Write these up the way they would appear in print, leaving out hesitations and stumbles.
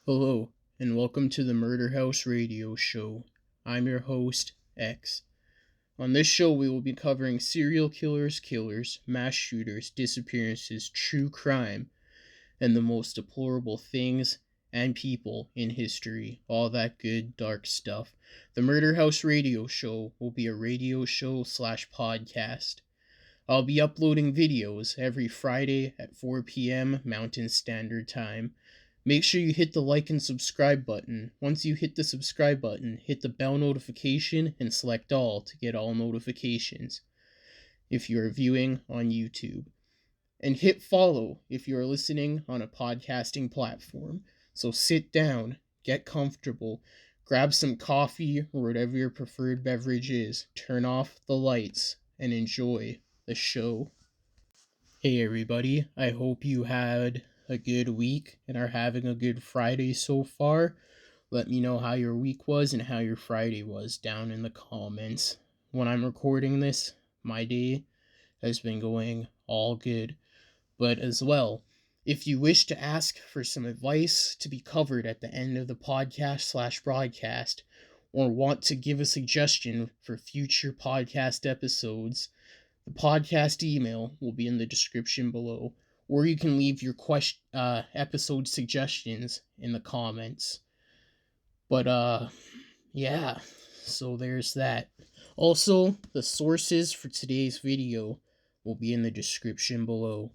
Hello, and welcome to the Murder House Radio Show. I'm your host, X. On this show, we will be covering serial killers, mass shooters, disappearances, true crime, and the most deplorable things and people in history. All that good, dark stuff. The Murder House Radio Show will be a radio show / podcast. I'll be uploading videos every Friday at 4 p.m. Mountain Standard Time. Make sure you hit the like and subscribe button. Once you hit the subscribe button, hit the bell notification and select all to get all notifications if you are viewing on YouTube. And hit follow if you are listening on a podcasting platform. So sit down, get comfortable, grab some coffee or whatever your preferred beverage is, turn off the lights, and enjoy the show. Hey everybody, I hope you had a good week and are having a good Friday so far. Let me know how your week was and how your Friday was down in the comments. When I'm recording this, my day has been going all good. But as well, if you wish to ask for some advice to be covered at the end of the podcast / broadcast, or want to give a suggestion for future podcast episodes, the podcast email will be in the description below, or you can leave your episode suggestions in the comments. But, yeah, so there's that. Also, the sources for today's video will be in the description below.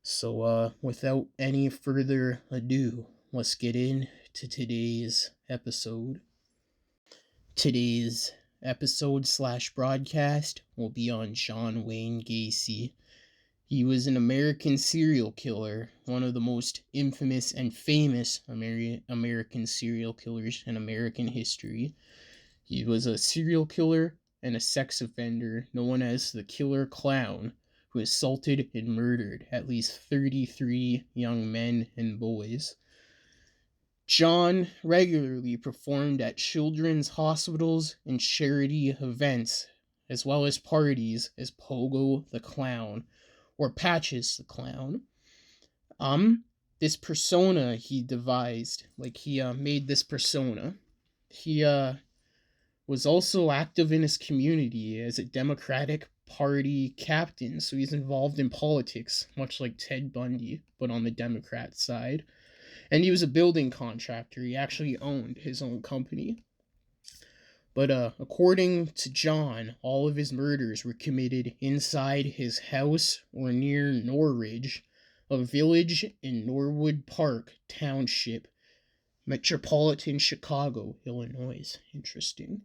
So, without any further ado, let's get into today's episode. Today's episode / broadcast will be on John Wayne Gacy. He was an American serial killer, one of the most infamous and famous American serial killers in American history. He was a serial killer and a sex offender known as the Killer Clown, who assaulted and murdered at least 33 young men and boys. John regularly performed at children's hospitals and charity events, as well as parties as Pogo the Clown, or Patches the Clown. This persona he devised, he made this persona. He was also active in his community as a Democratic Party captain, so he's involved in politics, much like Ted Bundy, but on the Democrat side. And he was a building contractor. He actually owned his own company. But according to John, all of his murders were committed inside his house or near Norridge, a village in Norwood Park Township, metropolitan Chicago, Illinois. Interesting.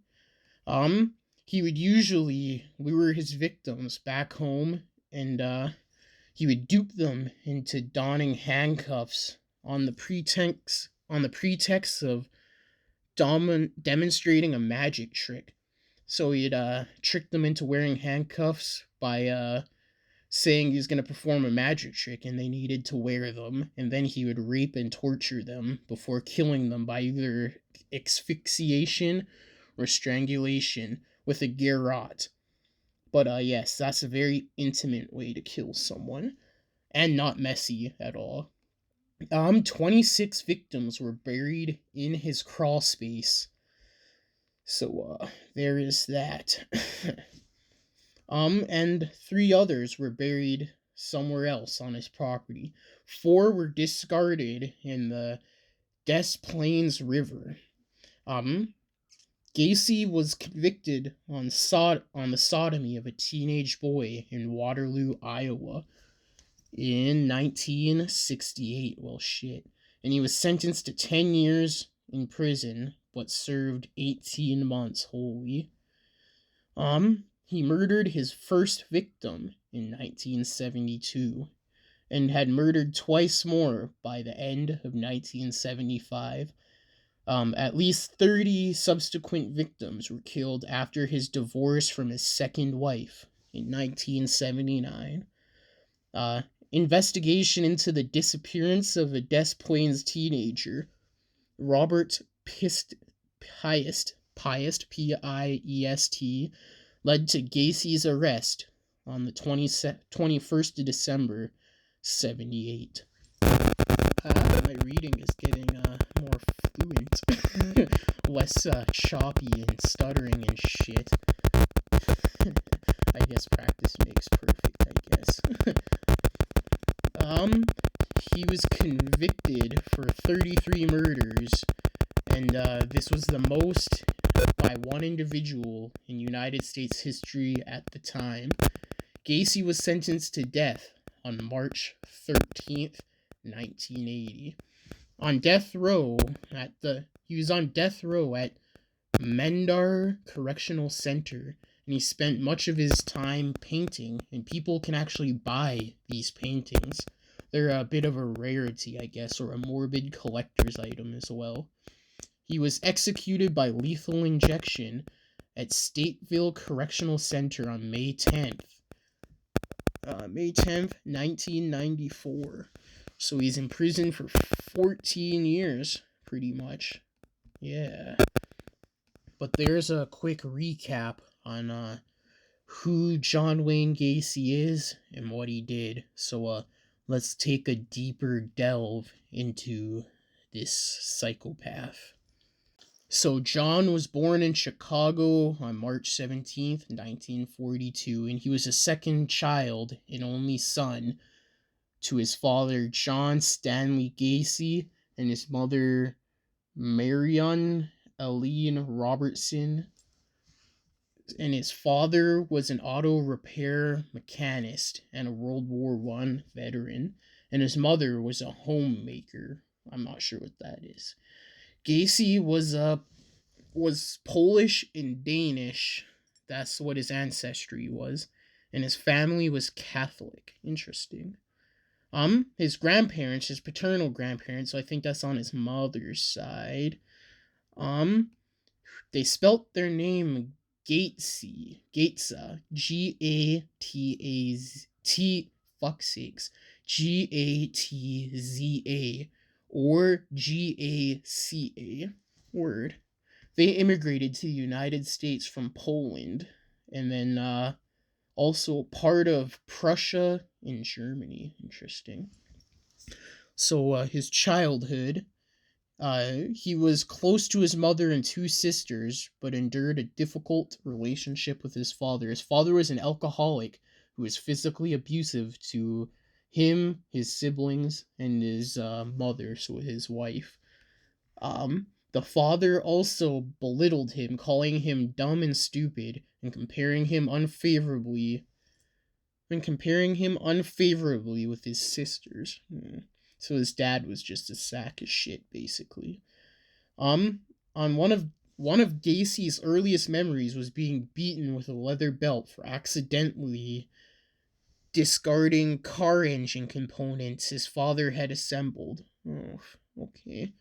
He would usually lure his victims back home, and he would dupe them into donning handcuffs on the pretext of demonstrating a magic trick. So he'd trick them into wearing handcuffs by saying he's going to perform a magic trick and they needed to wear them, and then he would rape and torture them before killing them by either asphyxiation or strangulation with a garrote. But yes, that's a very intimate way to kill someone, and not messy at all. 26 victims were buried in his crawl space. So, there is that. And 3 others were buried somewhere else on his property. 4 were discarded in the Des Plaines River. Gacy was convicted on the sodomy of a teenage boy in Waterloo, Iowa, in 1968. Well, shit. And he was sentenced to 10 years in prison, but served 18 months. Holy. He murdered his first victim in 1972, and had murdered twice more by the end of 1975. At least 30 subsequent victims were killed after his divorce from his second wife in 1979. Investigation into the disappearance of a Des Plaines teenager, Robert Piest, Piest, Piest, led to Gacy's arrest on the 21st of December, 78. My reading is getting more fluent, less choppy and stuttering and shit. I guess practice makes perfect, I guess. He was convicted for 33 murders, and this was the most by one individual in United States history at the time. Gacy was sentenced to death on March 13th, 1980. On death row he was on death row at Mendar Correctional Center, and he spent much of his time painting, and people can actually buy these paintings. They're a bit of a rarity, I guess, or a morbid collector's item as well. He was executed by lethal injection at Stateville Correctional Center on May 10th. May 10th, 1994. So he's in prison for 14 years, pretty much. Yeah. But there's a quick recap on who John Wayne Gacy is and what he did. So let's take a deeper delve into this psychopath. So John was born in Chicago on March 17th, 1942, and he was a second child and only son to his father, John Stanley Gacy, and his mother, Marion Eileen Robertson. And his father was an auto repair mechanist and a World War I veteran, and his mother was a homemaker. I'm not sure what that is. Gacy was Polish and Danish. That's what his ancestry was, and his family was Catholic. Interesting. His grandparents, his paternal grandparents, so I think that's on his mother's side. They spelt their name Gacy, Gatza, G-A-T-A-Z, G-A-T-Z-A, or G-A-C-A, word. They immigrated to the United States from Poland, and then, also part of Prussia and Germany. Interesting. So, his childhood, he was close to his mother and two sisters, but endured a difficult relationship with his father. His father was an alcoholic who was physically abusive to him, his siblings, and his mother, so his wife. The father also belittled him, calling him dumb and stupid, and comparing him unfavorably with his sisters. So his dad was just a sack of shit, basically. On one of Gacy's earliest memories was being beaten with a leather belt for accidentally discarding car engine components his father had assembled. Oh, okay.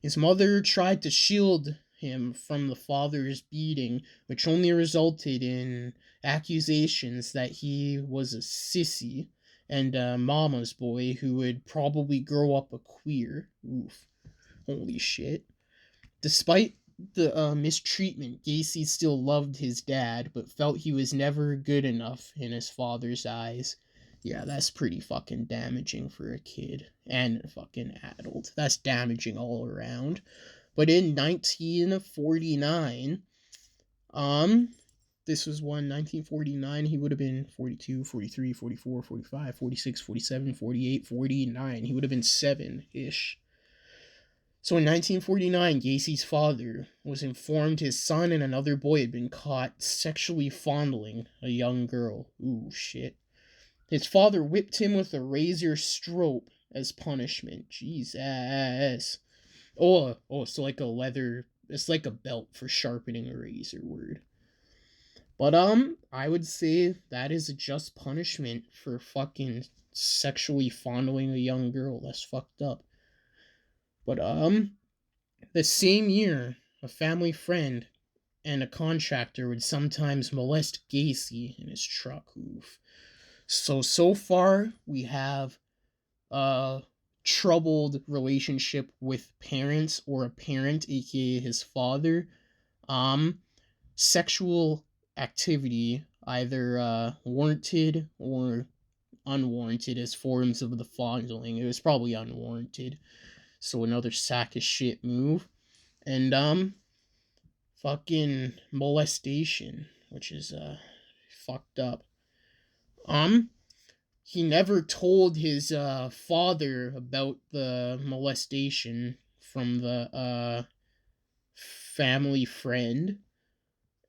His mother tried to shield him from the father's beating, which only resulted in accusations that he was a sissy and a mama's boy who would probably grow up a queer. Oof. Holy shit. Despite the mistreatment, Gacy still loved his dad, but felt he was never good enough in his father's eyes. Yeah, that's pretty fucking damaging for a kid and a fucking adult. That's damaging all around. But in 1949, this was 1949, he would have been 42, 43, 44, 45, 46, 47, 48, 49. He would have been 7-ish. So in 1949, Gacy's father was informed his son and another boy had been caught sexually fondling a young girl. Ooh, shit. His father whipped him with a razor strop as punishment. Jesus. Oh, so like a leather, it's like a belt for sharpening a razor, word. But, I would say that is a just punishment for fucking sexually fondling a young girl. That's fucked up. But, the same year, a family friend and a contractor would sometimes molest Gacy in his truck. Oof. So far, we have a troubled relationship with parents, or a parent, aka his father. sexual activity, either warranted or unwarranted, as forms of the fondling. It was probably unwarranted. So another sack of shit move. And fucking molestation, which is fucked up. He never told his father about the molestation from the family friend,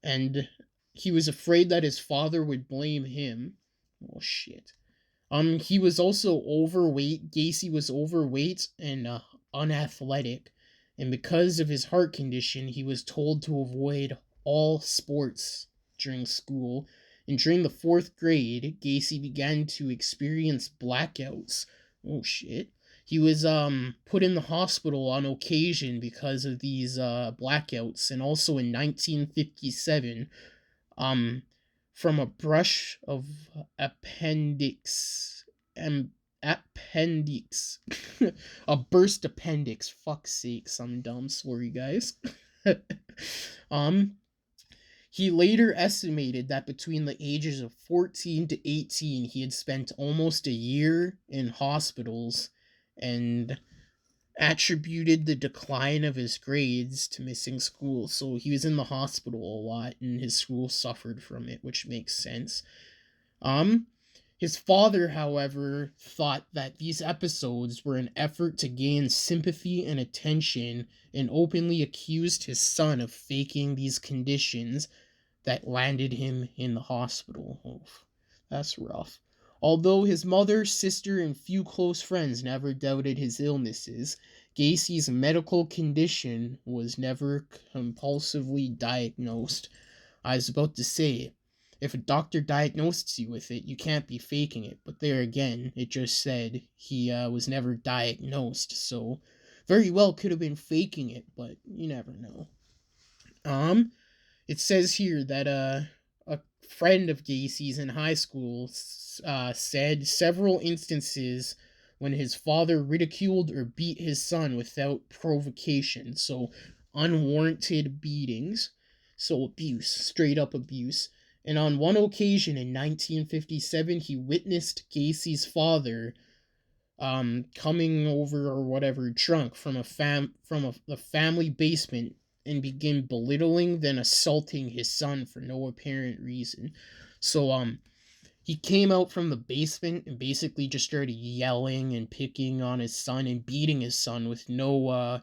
and he was afraid that his father would blame him. Oh shit. He was also overweight. Gacy was overweight and unathletic, and because of his heart condition, he was told to avoid all sports during school. And during the 4th grade, Gacy began to experience blackouts. Oh shit. He was put in the hospital on occasion because of these blackouts, and also in 1957, from a brush of appendix a burst appendix. Fuck's sakes, I'm dumb, sorry guys. um he later estimated that between the ages of 14 to 18 he had spent almost a year in hospitals, and attributed the decline of his grades to missing school. So he was in the hospital a lot and his school suffered from it, which makes sense. His father, however, thought that these episodes were an effort to gain sympathy and attention, and openly accused his son of faking these conditions that landed him in the hospital. Oh, that's rough. Although his mother, sister, and few close friends never doubted his illnesses, Gacy's medical condition was never compulsively diagnosed. I was about to say it. If a doctor diagnosed you with it, you can't be faking it. But there again, it just said he was never diagnosed, so very well could have been faking it, but you never know. It says here that a friend of Gacy's in high school said several instances when his father ridiculed or beat his son without provocation, so unwarranted beatings, so abuse, straight up abuse. And on one occasion in 1957, he witnessed Gacy's father coming over or whatever drunk from the family basement and begin belittling, then assaulting his son for no apparent reason. So he came out from the basement and basically just started yelling and picking on his son and beating his son with no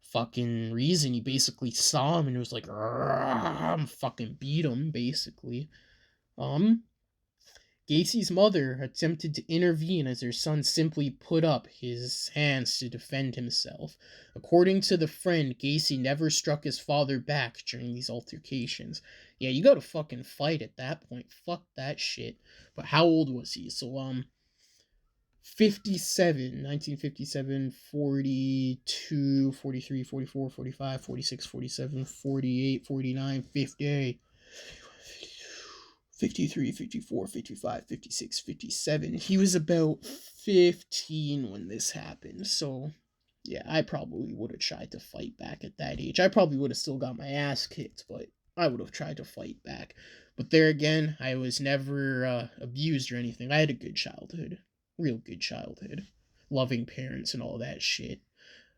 fucking reason. He basically saw him and was like, I'm fucking beat him, basically. Gacy's mother attempted to intervene as her son simply put up his hands to defend himself. According to the friend, Gacy never struck his father back during these altercations. Yeah, you gotta fucking fight at that point. Fuck that shit. But how old was he? So, 57, 1957, 42, 43, 44, 45, 46, 47, 48, 49, 50. 53, 54, 55, 56, 57. He was about 15 when this happened. So, yeah, I probably would have tried to fight back at that age. I probably would have still got my ass kicked, but I would have tried to fight back. But there again, I was never abused or anything. I had a good childhood. Real good childhood. Loving parents and all that shit.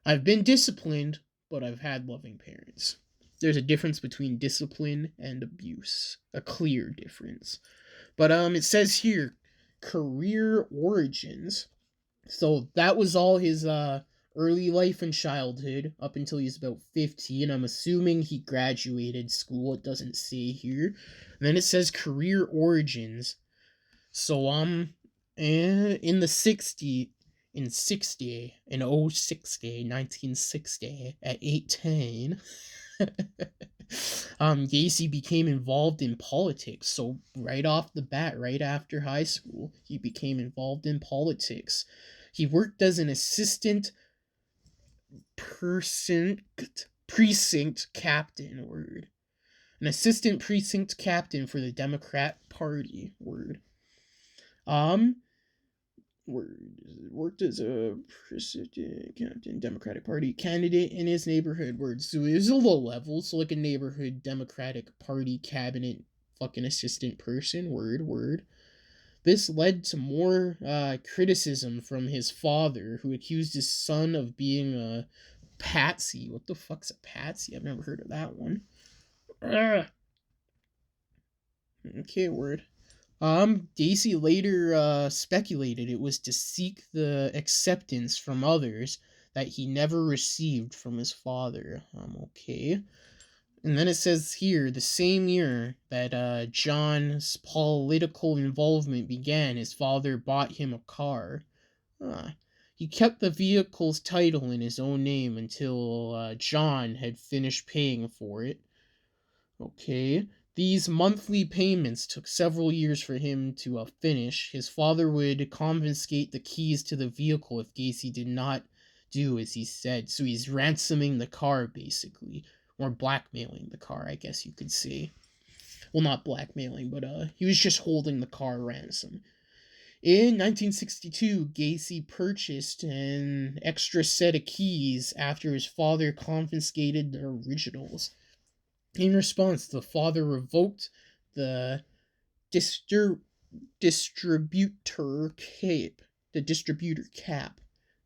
I've been disciplined, but I've had loving parents. There's a difference between discipline and abuse. A clear difference. But it says here, career origins. So that was all his early life and childhood up until he was about 15. I'm assuming he graduated school. It doesn't say here. And then it says career origins. So in the 1960, at 18, Gacy became involved in politics. So right off the bat, right after high school, he became involved in politics. He worked as an assistant precinct captain, word. An assistant precinct captain for the Democrat Party, word. Worked as a president, captain, Democratic Party candidate in his neighborhood. So it was a low level, so like a neighborhood Democratic Party cabinet fucking assistant person. Word. This led to more criticism from his father, who accused his son of being a patsy. What the fuck's a patsy? I've never heard of that one. Okay, word. Gacy later speculated it was to seek the acceptance from others that he never received from his father. Okay. And then it says here, the same year that John's political involvement began, his father bought him a car. He kept the vehicle's title in his own name until John had finished paying for it. Okay. These monthly payments took several years for him to finish. His father would confiscate the keys to the vehicle if Gacy did not do as he said. So he's ransoming the car, basically. Or blackmailing the car, I guess you could say. Well, not blackmailing, but he was just holding the car ransom. In 1962, Gacy purchased an extra set of keys after his father confiscated the originals. In response, the father revoked the distributor cap.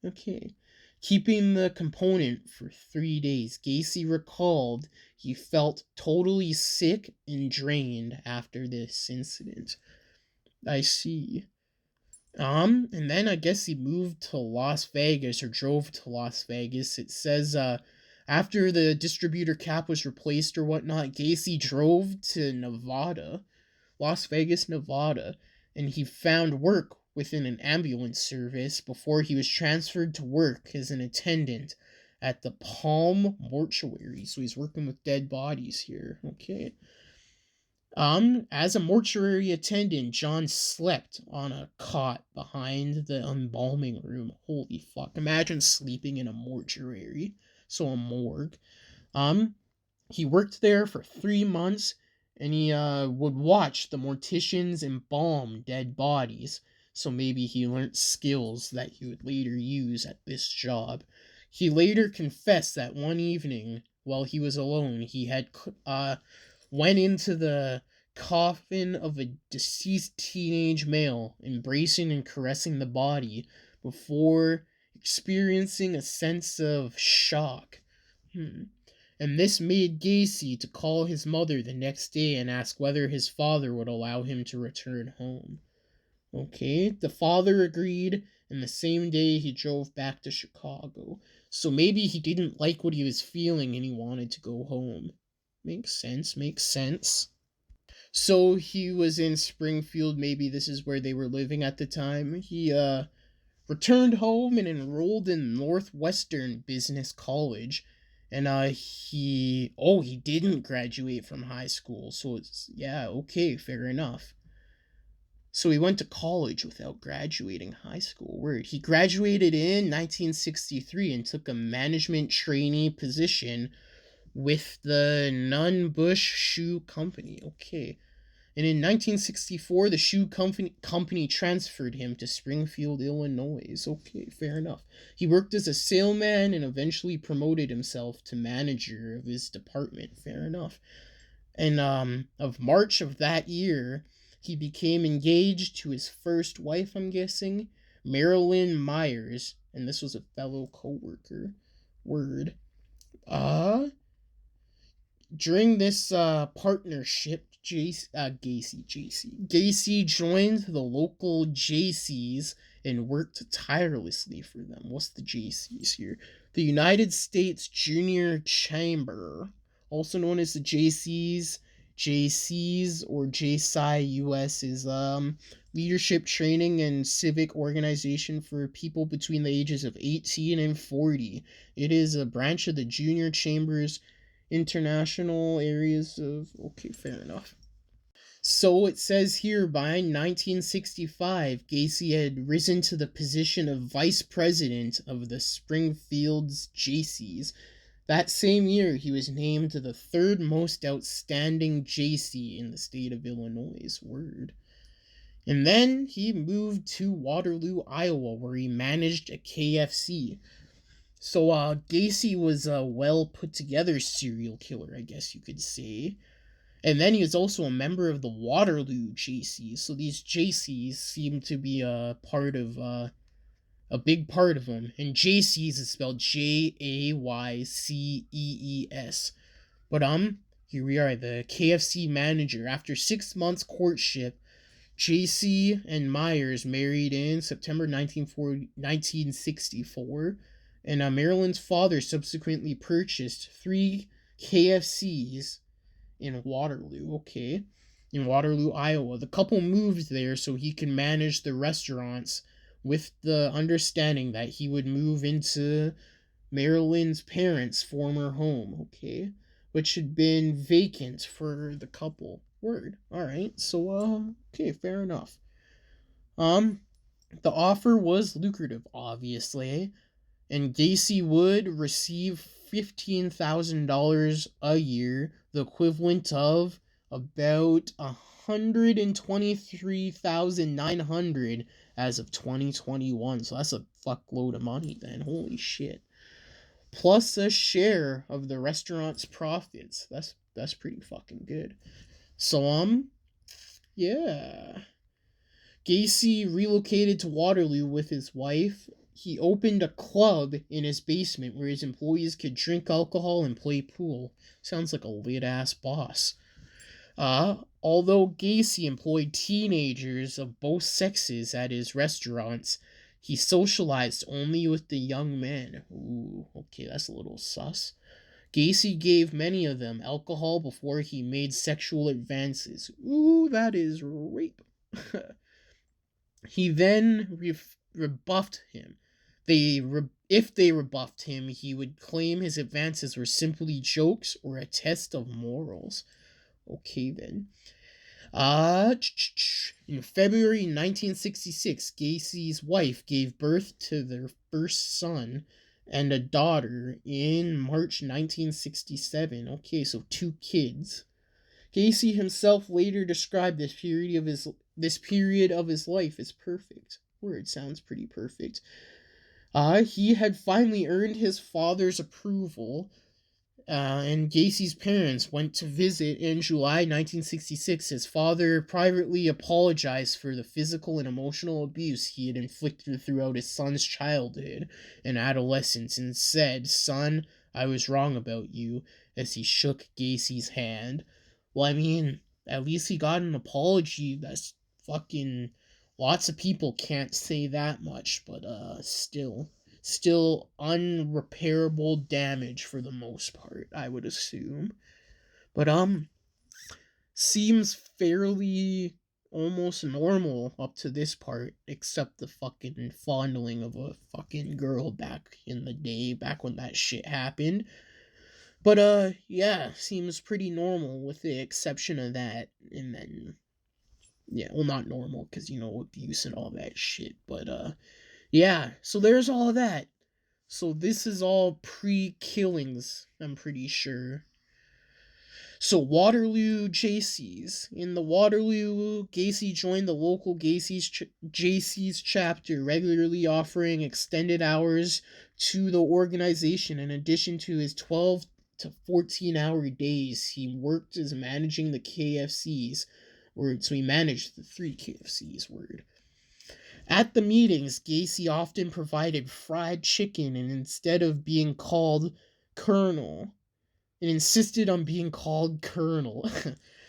Okay. Keeping the component for 3 days. Gacy recalled he felt totally sick and drained after this incident. I see. And then I guess he moved to Las Vegas or drove to Las Vegas. It says, after the distributor cap was replaced or whatnot, Gacy drove to Nevada, Las Vegas, Nevada, and he found work within an ambulance service before he was transferred to work as an attendant at the Palm Mortuary. So he's working with dead bodies here. Okay. As a mortuary attendant, John slept on a cot behind the embalming room. Holy fuck. Imagine sleeping in a mortuary. So a morgue. He worked there for 3 months, and he would watch the morticians embalm dead bodies. So maybe he learnt skills that he would later use at this job. He later confessed that one evening, while he was alone, he had went into the coffin of a deceased teenage male, embracing and caressing the body before experiencing a sense of shock. And this made Gacy to call his mother the next day and ask whether his father would allow him to return home. Okay, the father agreed, and the same day he drove back to Chicago. So maybe he didn't like what he was feeling and he wanted to go home. Makes sense. So he was in Springfield, maybe this is where they were living at the time. He returned home and enrolled in Northwestern Business College. And he didn't graduate from high school. So it's, yeah, okay, fair enough. So he went to college without graduating high school. Word. He graduated in 1963 and took a management trainee position with the Nunn-Bush Shoe Company. Okay. And in 1964, the shoe company transferred him to Springfield, Illinois. Okay, fair enough. He worked as a salesman and eventually promoted himself to manager of his department. Fair enough. And of March of that year, he became engaged to his first wife, I'm guessing, Marilyn Myers, and this was a fellow co-worker. Word. During this partnership, Gacy joined the local JCs and worked tirelessly for them. What's the JCs here? The United States Junior Chamber, also known as the JCs or JSI US, is leadership training and civic organization for people between the ages of 18 and 40. It is a branch of the Junior Chamber's international areas of... Okay, fair enough. So it says here, by 1965, Gacy had risen to the position of vice president of the Springfield's JCs. That same year, he was named the third most outstanding JC in the state of Illinois. Word. And then he moved to Waterloo, Iowa, where he managed a KFC. So Gacy was a well put together serial killer, I guess you could say. And then he was also a member of the Waterloo JCs. So these JCs seem to be a big part of them. And JCs is spelled Jaycees. But here we are, the KFC manager. After 6 months courtship, JC and Myers married in September 1964, and Marilyn's father subsequently purchased 3 KFCs in Waterloo, in Waterloo, Iowa. The couple moved there so he could manage the restaurants with the understanding that he would move into Marilyn's parents' former home, which had been vacant for the couple. Word. Alright, so, okay, fair enough. The offer was lucrative, obviously, and Gacy would receive $15,000 a year, the equivalent of about $123,900 as of 2021. So that's a fuckload of money then. Holy shit. Plus a share of the restaurant's profits. That's pretty fucking good. So yeah. Gacy relocated to Waterloo with his wife. He opened a club in his basement where his employees could drink alcohol and play pool. Sounds like a lit-ass boss. Although Gacy employed teenagers of both sexes at his restaurants, he socialized only with the young men. Ooh, okay, that's a little sus. Gacy gave many of them alcohol before he made sexual advances. Ooh, that is rape. He then rebuffed him. If they rebuffed him, he would claim his advances were simply jokes or a test of morals. Okay, then. In February 1966, Gacy's wife gave birth to their first son and a daughter in March 1967. Okay, so 2 kids. Gacy himself later described this period of his life as perfect. Word, sounds pretty perfect. He had finally earned his father's approval, and Gacy's parents went to visit in July 1966. His father privately apologized for the physical and emotional abuse he had inflicted throughout his son's childhood and adolescence and said, "Son, I was wrong about you," as he shook Gacy's hand. Well, I mean, at least he got an apology. That's fucking... Lots of people can't say that much, but still unrepairable damage for the most part, I would assume. But seems fairly almost normal up to this part, except the fucking fondling of a fucking girl back in the day, back when that shit happened. But yeah, seems pretty normal with the exception of that. And then, yeah, well, not normal because, abuse and all that shit, but yeah, so there's all of that. So this is all pre-killings, I'm pretty sure. So Waterloo JCs. In the Waterloo, Gacy joined the local JC's chapter, regularly offering extended hours to the organization. In addition to his 12 to 14-hour days, he worked as managing the KFCs. So he managed the 3 KFCs, word. At the meetings, Gacy often provided fried chicken and instead of being called Colonel, and insisted on being called Colonel.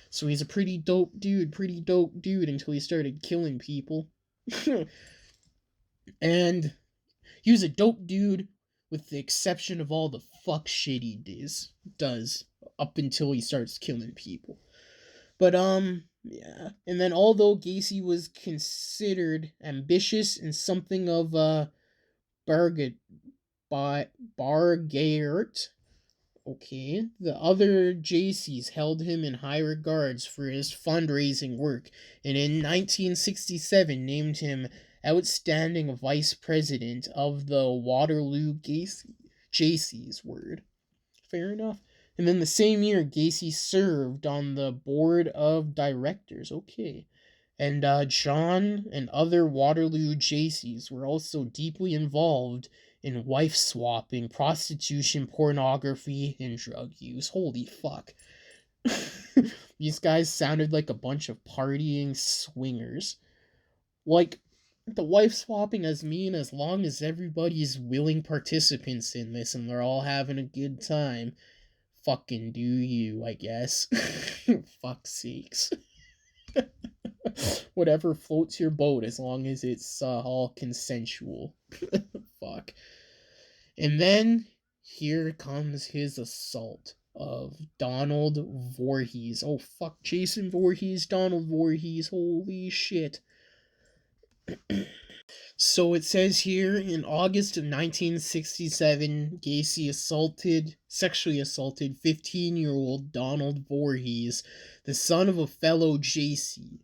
So he's a pretty dope dude until he started killing people. And he was a dope dude with the exception of all the fuck shit he does up until he starts killing people. But yeah. And then although Gacy was considered ambitious and something of a bargairt, the other JCs held him in high regards for his fundraising work, and in 1967 named him outstanding vice president of the Waterloo JCs, word. Fair enough. And then the same year, Gacy served on the board of directors. Okay. And John and other Waterloo Jaycees were also deeply involved in wife swapping, prostitution, pornography, and drug use. Holy fuck. These guys sounded like a bunch of partying swingers. Like, the wife swapping as mean as long as everybody's willing participants in this and they're all having a good time. Fucking do you, I guess. Fuck's sakes. Whatever floats your boat as long as it's all consensual. Fuck. And then here comes his assault of Donald Voorhees. Oh fuck, Jason Voorhees, Donald Voorhees, holy shit. So it says here in August of 1967, Gacy sexually assaulted 15-year-old Donald Voorhees, the son of a fellow Jaycee.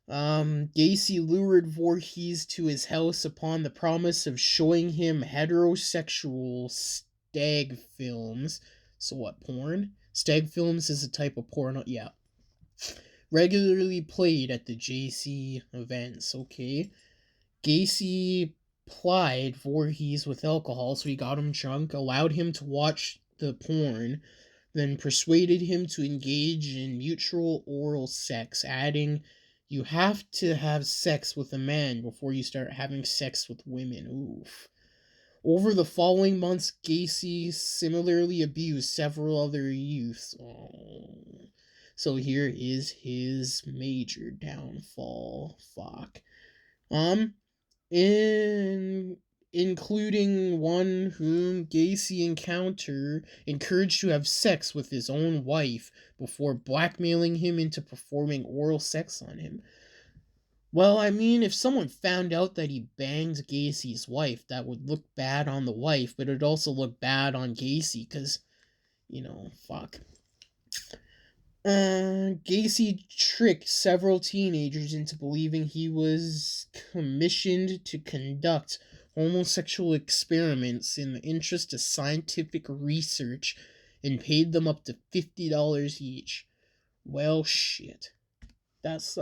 Gacy lured Voorhees to his house upon the promise of showing him heterosexual stag films. So what, porn? Stag films is a type of porn, yeah. Regularly played at the Jaycee events, okay? Gacy plied Voorhees with alcohol, so he got him drunk, allowed him to watch the porn, then persuaded him to engage in mutual oral sex, adding, "You have to have sex with a man before you start having sex with women." Oof. Over the following months, Gacy similarly abused several other youths. Oh. So here is his major downfall. Fuck. Including one whom Gacy encouraged to have sex with his own wife before blackmailing him into performing oral sex on him. Well, I mean, if someone found out that he banged Gacy's wife, that would look bad on the wife, but it'd also look bad on Gacy, because, fuck. Gacy tricked several teenagers into believing he was commissioned to conduct homosexual experiments in the interest of scientific research and paid them up to $50 each. Well, shit. That's,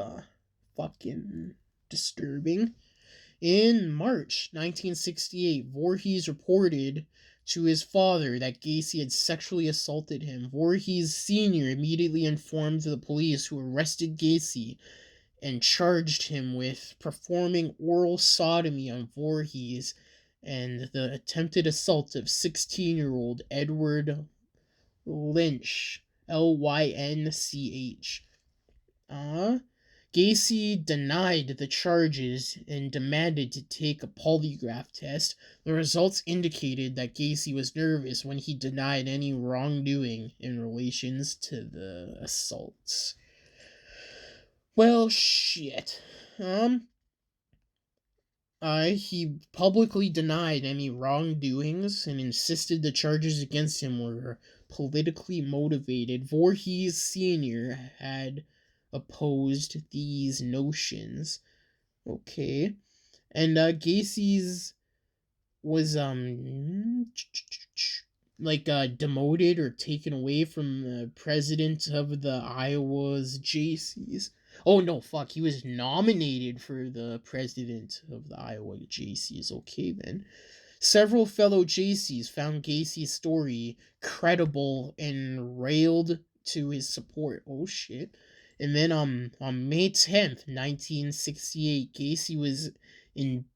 fucking disturbing. In March 1968, Voorhees reported to his father that Gacy had sexually assaulted him. Voorhees Sr. immediately informed the police, who arrested Gacy and charged him with performing oral sodomy on Voorhees and the attempted assault of 16-year-old Edward Lynch, Lynch. Gacy denied the charges and demanded to take a polygraph test. The results indicated that Gacy was nervous when he denied any wrongdoing in relations to the assaults. Well, shit. He publicly denied any wrongdoings and insisted the charges against him were politically motivated. Voorhees Sr. had opposed these notions. Okay. And Gacy's was demoted or taken away from the president of the Iowa's Jaycees. Oh no, fuck, he was nominated for the president of the Iowa Jaycees. Okay then. Several fellow Jaycees found Gacy's story credible and railed to his support. Oh shit. And then on May 10th, 1968, Gacy was indicted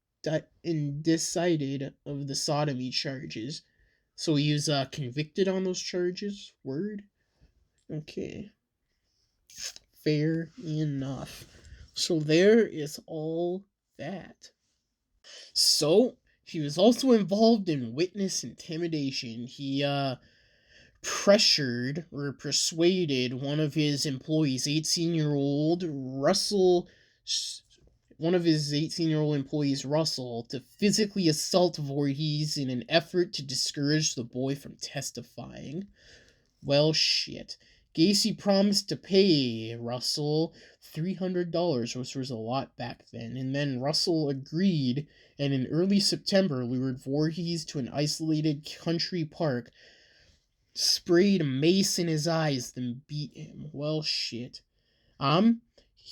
of the sodomy charges. So he was convicted on those charges? Word? Okay. Fair enough. So there is all that. So, he was also involved in witness intimidation. He pressured or persuaded one of his employees, 18-year-old Russell, to physically assault Voorhees in an effort to discourage the boy from testifying. Well, shit. Gacy promised to pay Russell $300, which was a lot back then, and then Russell agreed, and in early September lured Voorhees to an isolated country park, sprayed mace in his eyes, then beat him. Well, shit.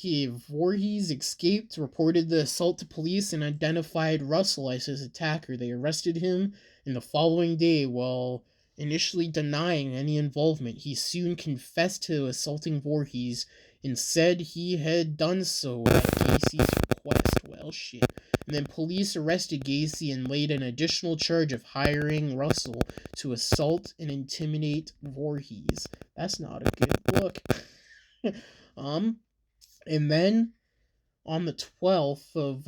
Voorhees escaped, reported the assault to police, and identified Russell as his attacker. They arrested him, and the following day, while initially denying any involvement, he soon confessed to assaulting Voorhees and said he had done so at Gacy's request. Well, shit. And then police arrested Gacy and laid an additional charge of hiring Russell to assault and intimidate Voorhees. That's not a good look. And then on the 12th of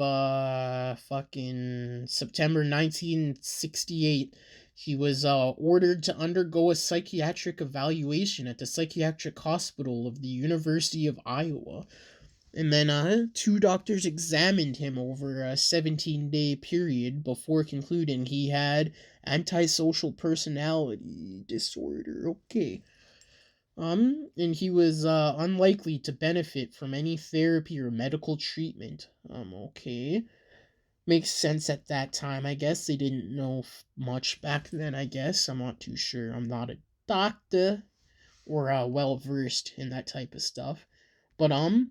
fucking September 1968, he was ordered to undergo a psychiatric evaluation at the psychiatric hospital of the University of Iowa. And then 2 doctors examined him over a 17-day period before concluding he had antisocial personality disorder. Okay. And he was unlikely to benefit from any therapy or medical treatment. Okay. Makes sense at that time, I guess. They didn't know much back then, I guess. I'm not too sure. I'm not a doctor or well-versed in that type of stuff. But, and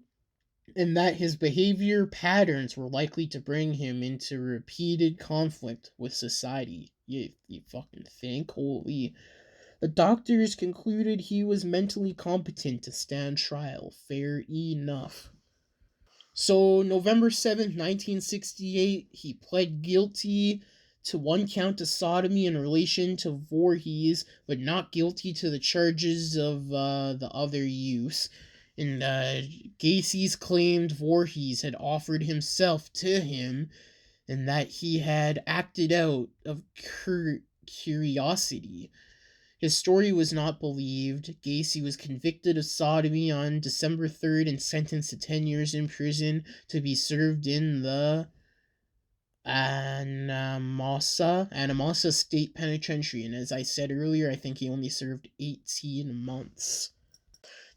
that his behavior patterns were likely to bring him into repeated conflict with society. You fucking think? Holy. The doctors concluded he was mentally competent to stand trial. Fair enough. So, November 7th, 1968, he pled guilty to 1 count of sodomy in relation to Voorhees, but not guilty to the charges of the other use. And Gacy's claimed Voorhees had offered himself to him and that he had acted out of curiosity. His story was not believed. Gacy was convicted of sodomy on December 3rd and sentenced to 10 years in prison to be served in the Anamasa State Penitentiary. And as I said earlier, I think he only served 18 months.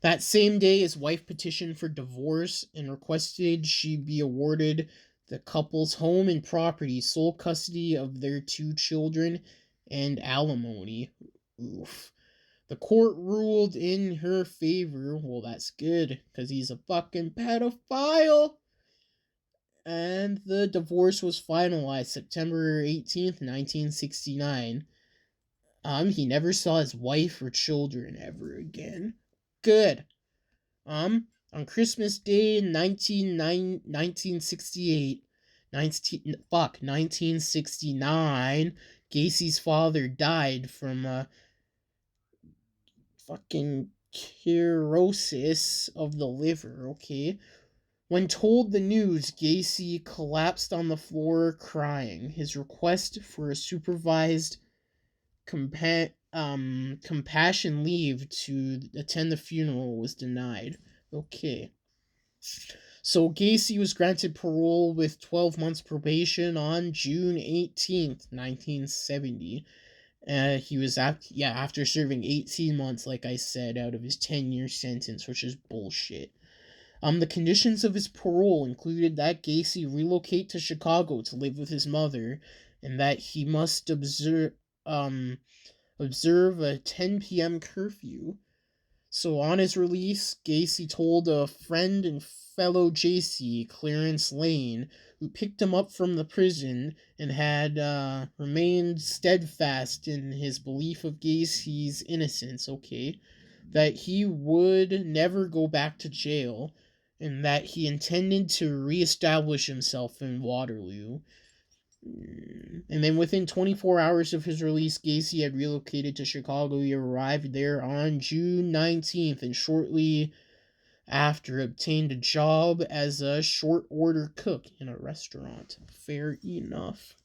That same day, his wife petitioned for divorce and requested she be awarded the couple's home and property, sole custody of their 2 children, and alimony. Oof. The court ruled in her favor. Well, that's good, because he's a fucking pedophile. And the divorce was finalized September 18th, 1969. He never saw his wife or children ever again. Good. On Christmas Day, 1969, Gacy's father died from fucking cirrhosis of the liver, okay? When told the news, Gacy collapsed on the floor crying. His request for a supervised compassion leave to attend the funeral was denied. Okay. So Gacy was granted parole with 12 months probation on June 18th, 1970. He was after serving 18 months, like I said, out of his 10-year sentence, which is bullshit. The conditions of his parole included that Gacy relocate to Chicago to live with his mother, and that he must observe a 10 p.m. curfew. So on his release, Gacy told a friend and fellow JC, Clarence Lane, who picked him up from the prison and had remained steadfast in his belief of Gacy's innocence, okay, that he would never go back to jail, and that he intended to reestablish himself in Waterloo. And then within 24 hours of his release, Gacy had relocated to Chicago. He arrived there on June 19th and shortly after obtained a job as a short order cook in a restaurant. Fair enough.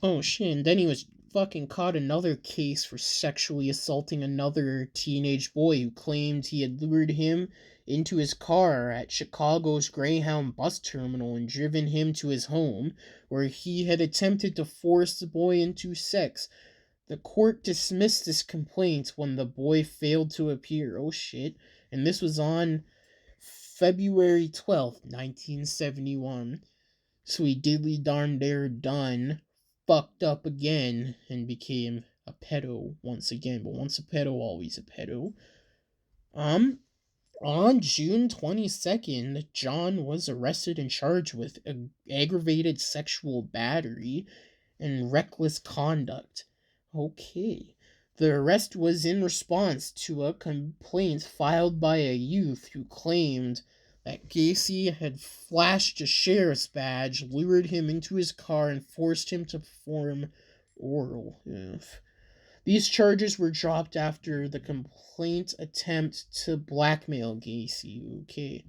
Oh shit, and then he was fucking caught another case for sexually assaulting another teenage boy who claimed he had lured him into his car at Chicago's Greyhound bus terminal and driven him to his home, where he had attempted to force the boy into sex. The court dismissed this complaint when the boy failed to appear. Oh shit. And this was on February 12th, 1971. So he diddly darn dare done fucked up again and became a pedo once again. But once a pedo, always a pedo. On June 22nd, John was arrested and charged with aggravated sexual battery and reckless conduct. Okay. The arrest was in response to a complaint filed by a youth who claimed that Gacy had flashed a sheriff's badge, lured him into his car, and forced him to perform oral. Ugh. These charges were dropped after the complaint attempt to blackmail Gacy. Okay.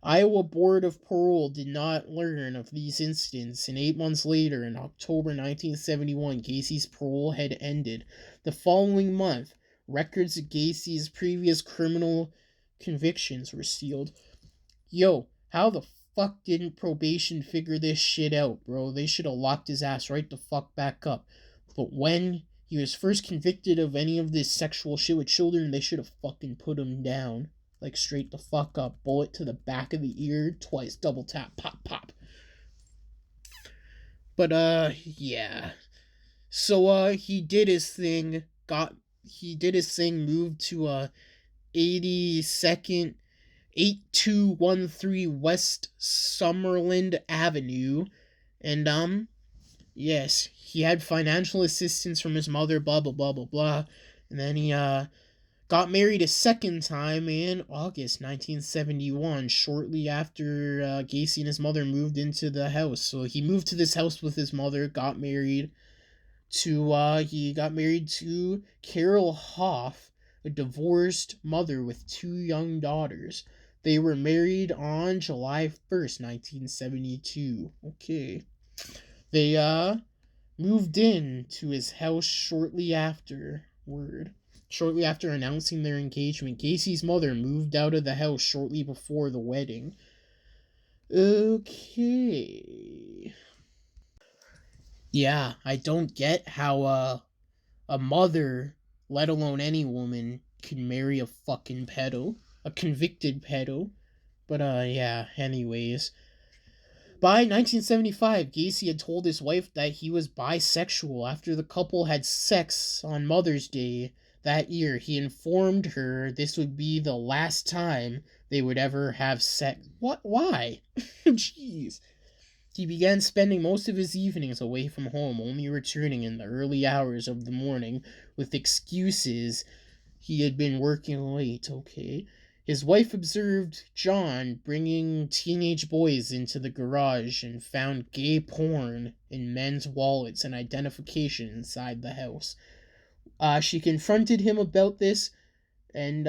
Iowa Board of Parole did not learn of these incidents, and 8 months later, in October 1971, Gacy's parole had ended. The following month, records of Gacy's previous criminal convictions were sealed. Yo, how the fuck didn't probation figure this shit out, bro? They should have locked his ass right the fuck back up. But when he was first convicted of any of this sexual shit with children, they should have fucking put him down. Like, straight the fuck up. Bullet to the back of the ear, twice, double tap, pop, pop. But, yeah. So, he did his thing, moved to, 82nd, 8213 West Summerland Avenue, and, yes, he had financial assistance from his mother, blah, blah, blah, blah, blah. And then he, got married a second time in August 1971, shortly after Gacy and his mother moved into the house. So he moved to this house with his mother, he got married to Carol Hoff, a divorced mother with 2 young daughters. They were married on July 1st, 1972. Okay. They moved in to his house shortly afterward. Shortly after announcing their engagement, Gacy's mother moved out of the house shortly before the wedding. Okay. Yeah, I don't get how a mother, let alone any woman, can marry a fucking pedo. A convicted pedo. But yeah, anyways. By 1975, Gacy had told his wife that he was bisexual. After the couple had sex on Mother's Day that year, he informed her this would be the last time they would ever have sex. What? Why? Jeez. He began spending most of his evenings away from home, only returning in the early hours of the morning with excuses he had been working late. Okay. His wife observed John bringing teenage boys into the garage and found gay porn in men's wallets and identification inside the house. She confronted him about this, and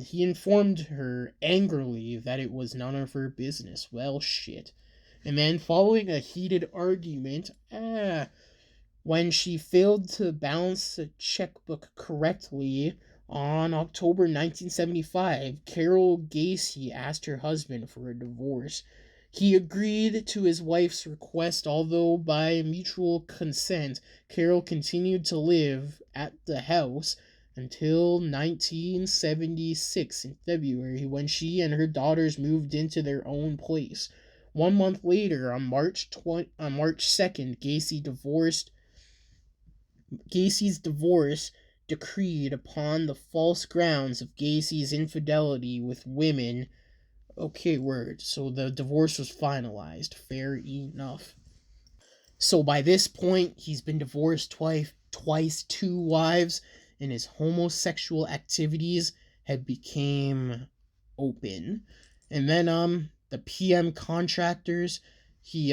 he informed her angrily that it was none of her business. Well, shit. And then, following a heated argument, when she failed to balance the checkbook correctly, on October 1975, Carol Gacy asked her husband for a divorce. He agreed to his wife's request, although by mutual consent, Carol continued to live at the house until 1976 in February, when she and her daughters moved into their own place. 1 month later, on March 2nd, Gacy's divorce decreed upon the false grounds of Gacy's infidelity with women. Okay, word. So the divorce was finalized. Fair enough. So by this point, he's been divorced twice, 2 wives, and his homosexual activities had became open. And then the PM contractors, he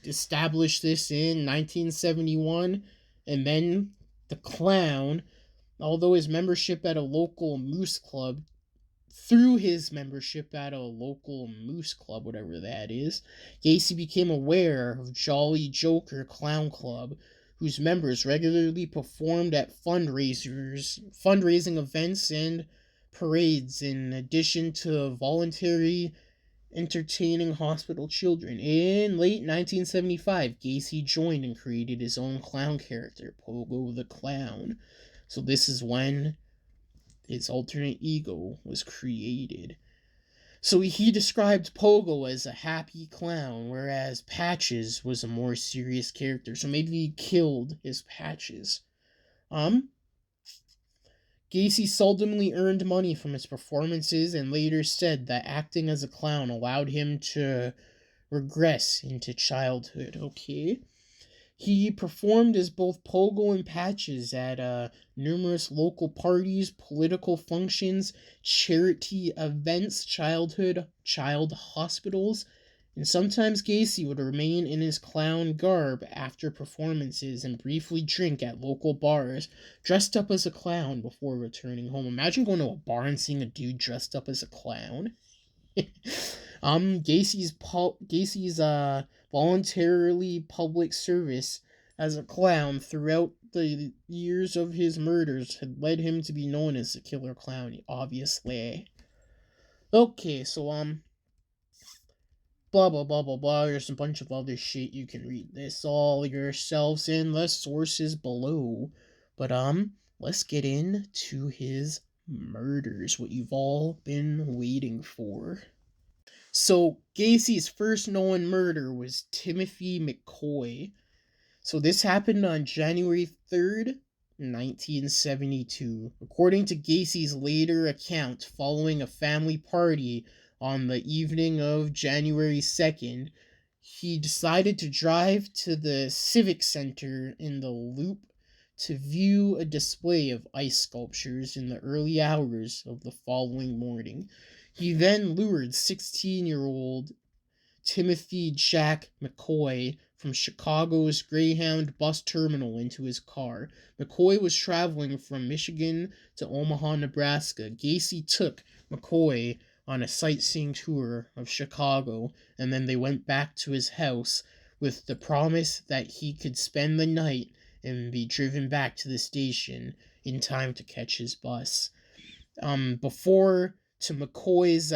established this in 1971, and then the clown, although his membership at a local moose club, whatever that is, Gacy became aware of Jolly Joker Clown Club, whose members regularly performed at fundraising events and parades, in addition to voluntary entertaining hospital children. In late 1975, Gacy joined and created his own clown character, Pogo the Clown. So this is when his alternate ego was created. So he described Pogo as a happy clown, whereas Patches was a more serious character. So maybe he killed his Patches. Gacy seldomly earned money from his performances and later said that acting as a clown allowed him to regress into childhood. Okay. He performed as both Pogo and Patches at numerous local parties, political functions, charity events, child hospitals, and sometimes Gacy would remain in his clown garb after performances and briefly drink at local bars, dressed up as a clown before returning home. Imagine going to a bar and seeing a dude dressed up as a clown. Gacy's voluntarily public service as a clown throughout the years of his murders had led him to be known as the killer clown, obviously. Okay, so blah blah blah blah blah. There's a bunch of other shit. You can read this all yourselves in the sources below. But let's get into his murders, what you've all been waiting for. So Gacy's first known murder was Timothy McCoy. So this happened on January 3rd, 1972. According to Gacy's later account, following a family party on the evening of January 2nd, he decided to drive to the Civic Center in the Loop to view a display of ice sculptures in the early hours of the following morning. He then lured 16-year-old Timothy Jack McCoy from Chicago's Greyhound bus terminal into his car. McCoy was traveling from Michigan to Omaha, Nebraska. Gacy took McCoy on a sightseeing tour of Chicago, and then they went back to his house with the promise that he could spend the night and be driven back to the station in time to catch his bus. Before McCoy's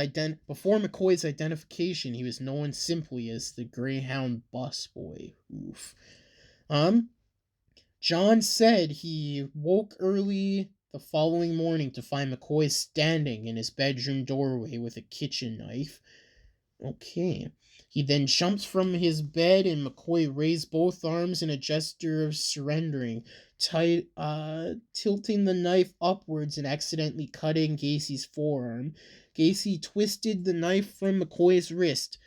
identification, he was known simply as the Greyhound busboy. Oof. John said he woke early the following morning to find McCoy standing in his bedroom doorway with a kitchen knife. Okay. He then jumps from his bed and McCoy raised both arms in a gesture of surrendering, tilting the knife upwards and accidentally cutting Gacy's forearm. Gacy twisted the knife from McCoy's wrist,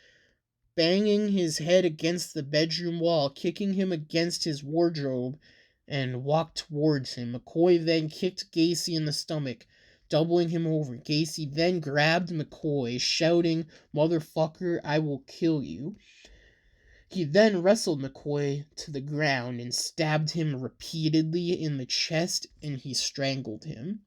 banging his head against the bedroom wall, kicking him against his wardrobe, and walked towards him. McCoy then kicked Gacy in the stomach, doubling him over. Gacy then grabbed McCoy, shouting, "Motherfucker, I will kill you." He then wrestled McCoy to the ground and stabbed him repeatedly in the chest, and he strangled him.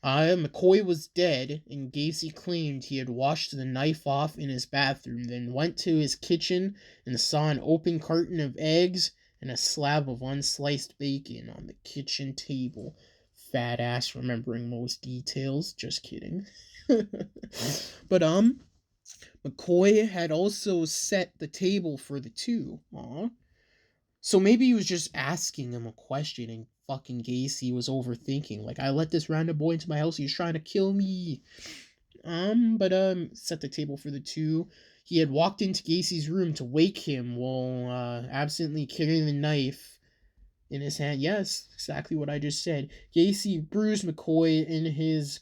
McCoy was dead, and Gacy claimed he had washed the knife off in his bathroom, then went to his kitchen and saw an open carton of eggs and a slab of unsliced bacon on the kitchen table. Fat ass remembering most details. Just kidding. But McCoy had also set the table for the two. So maybe he was just asking him a question and fucking Gacy was overthinking. Like, I let this random boy into my house, he's trying to kill me. Set the table for the two. He had walked into Gacy's room to wake him while absently carrying the knife in his hand. Yes, exactly what I just said. Gacy bruised McCoy in his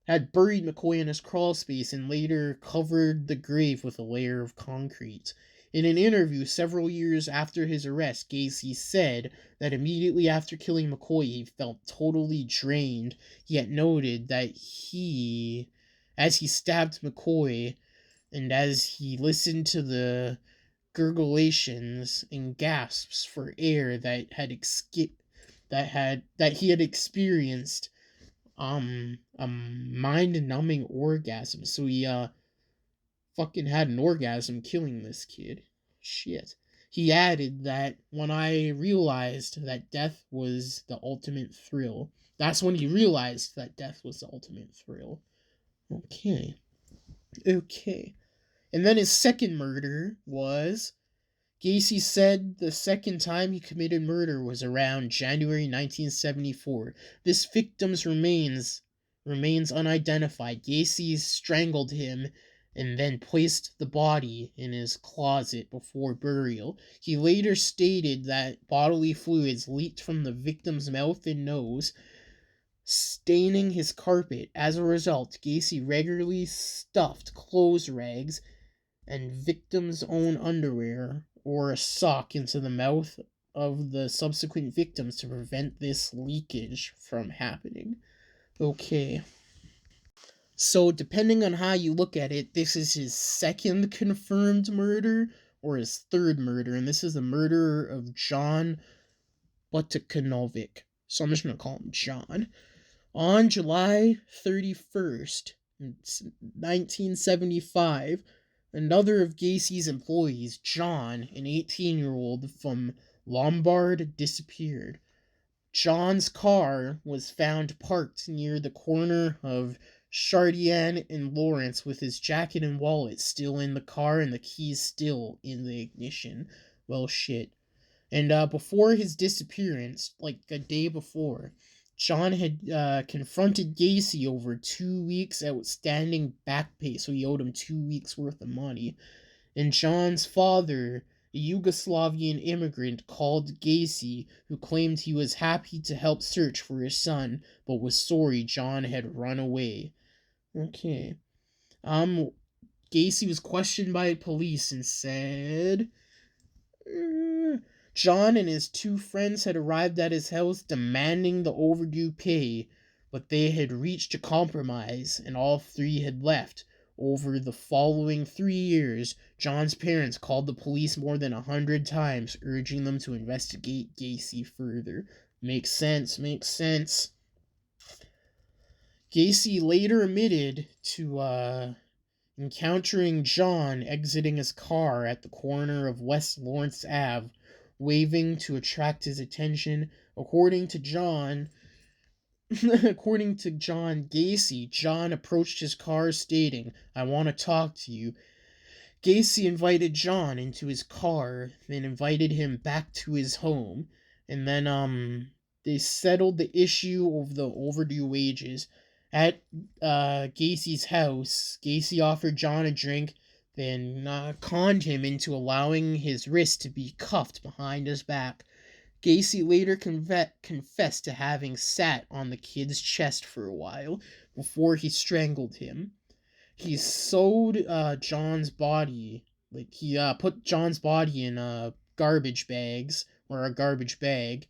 had buried McCoy in his crawl space and later covered the grave with a layer of concrete. In an interview several years after his arrest, Gacy said that immediately after killing McCoy, he felt totally drained. He had noted that as he stabbed McCoy, and as he listened to the gurgulations and gasps for air that he had experienced a mind-numbing orgasm. So he fucking had an orgasm killing this kid. Shit. He added that when I realized that death was the ultimate thrill. That's when he realized that death was the ultimate thrill. Okay. And then his second murder was, Gacy said the second time he committed murder was around January 1974. This victim's remains unidentified. Gacy strangled him and then placed the body in his closet before burial. He later stated that bodily fluids leaked from the victim's mouth and nose. staining his carpet. As a result, Gacy regularly stuffed clothes rags and victims' own underwear or a sock into the mouth of the subsequent victims to prevent this leakage from happening. Okay. So, depending on how you look at it, this is his second confirmed murder or his third murder, and this is the murder of John Butakanovic. So, I'm just going to call him John. On July 31st, 1975, another of Gacy's employees, John, an 18-year-old from Lombard, disappeared. John's car was found parked near the corner of Chardien and Lawrence with his jacket and wallet still in the car and the keys still in the ignition. Well, shit. And before his disappearance, like a day before, John had confronted Gacy over 2 weeks outstanding back pay, so he owed him 2 weeks worth of money. And John's father, a Yugoslavian immigrant, called Gacy, who claimed he was happy to help search for his son, but was sorry John had run away. Okay. Gacy was questioned by police and said John and his two friends had arrived at his house demanding the overdue pay, but they had reached a compromise and all three had left. Over the following 3 years, John's parents called the police more than 100 times, urging them to investigate Gacy further. Makes sense. Gacy later admitted to encountering John exiting his car at the corner of West Lawrence Ave, waving to attract his attention. According to John Gacy, John approached his car stating, "I want to talk to you." Gacy invited John into his car, then invited him back to his home, and then they settled the issue of the overdue wages. At Gacy's house, Gacy offered John a drink, then conned him into allowing his wrist to be cuffed behind his back. Gacy later confessed to having sat on the kid's chest for a while before he strangled him. He sewed John's body, he put John's body in garbage bags, or a garbage bag,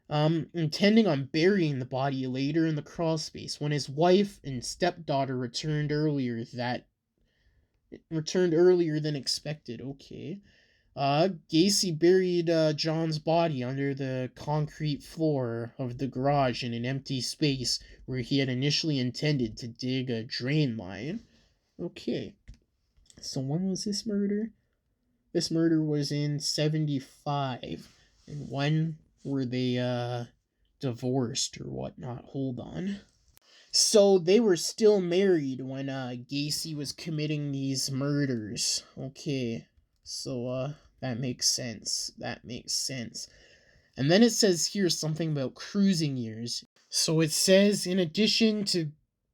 intending on burying the body later in the crawl space. When his wife and stepdaughter returned earlier than expected. Okay. Gacy buried John's body under the concrete floor of the garage in an empty space where he had initially intended to dig a drain line. Okay. So when was this murder? This murder was in 75. And when were they divorced or whatnot? Hold on. So they were still married when Gacy was committing these murders. Okay. So that makes sense. And then it says here something about cruising years. So it says, in addition to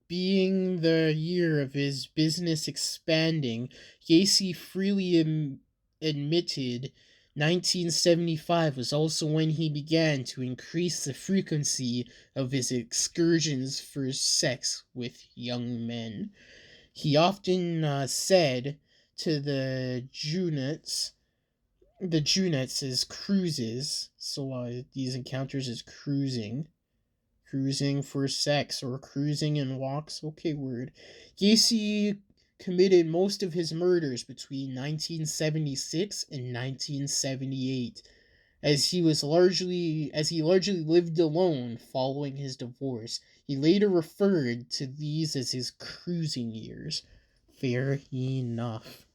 being the year of his business expanding, Gacy freely admitted 1975 was also when he began to increase the frequency of his excursions for sex with young men. He often said to the Junettes as cruises, so these encounters as cruising for sex, or cruising in walks. Okay, word. Gacy committed most of his murders between 1976 and 1978, as he largely lived alone following his divorce. He later referred to these as his cruising years. Fair enough.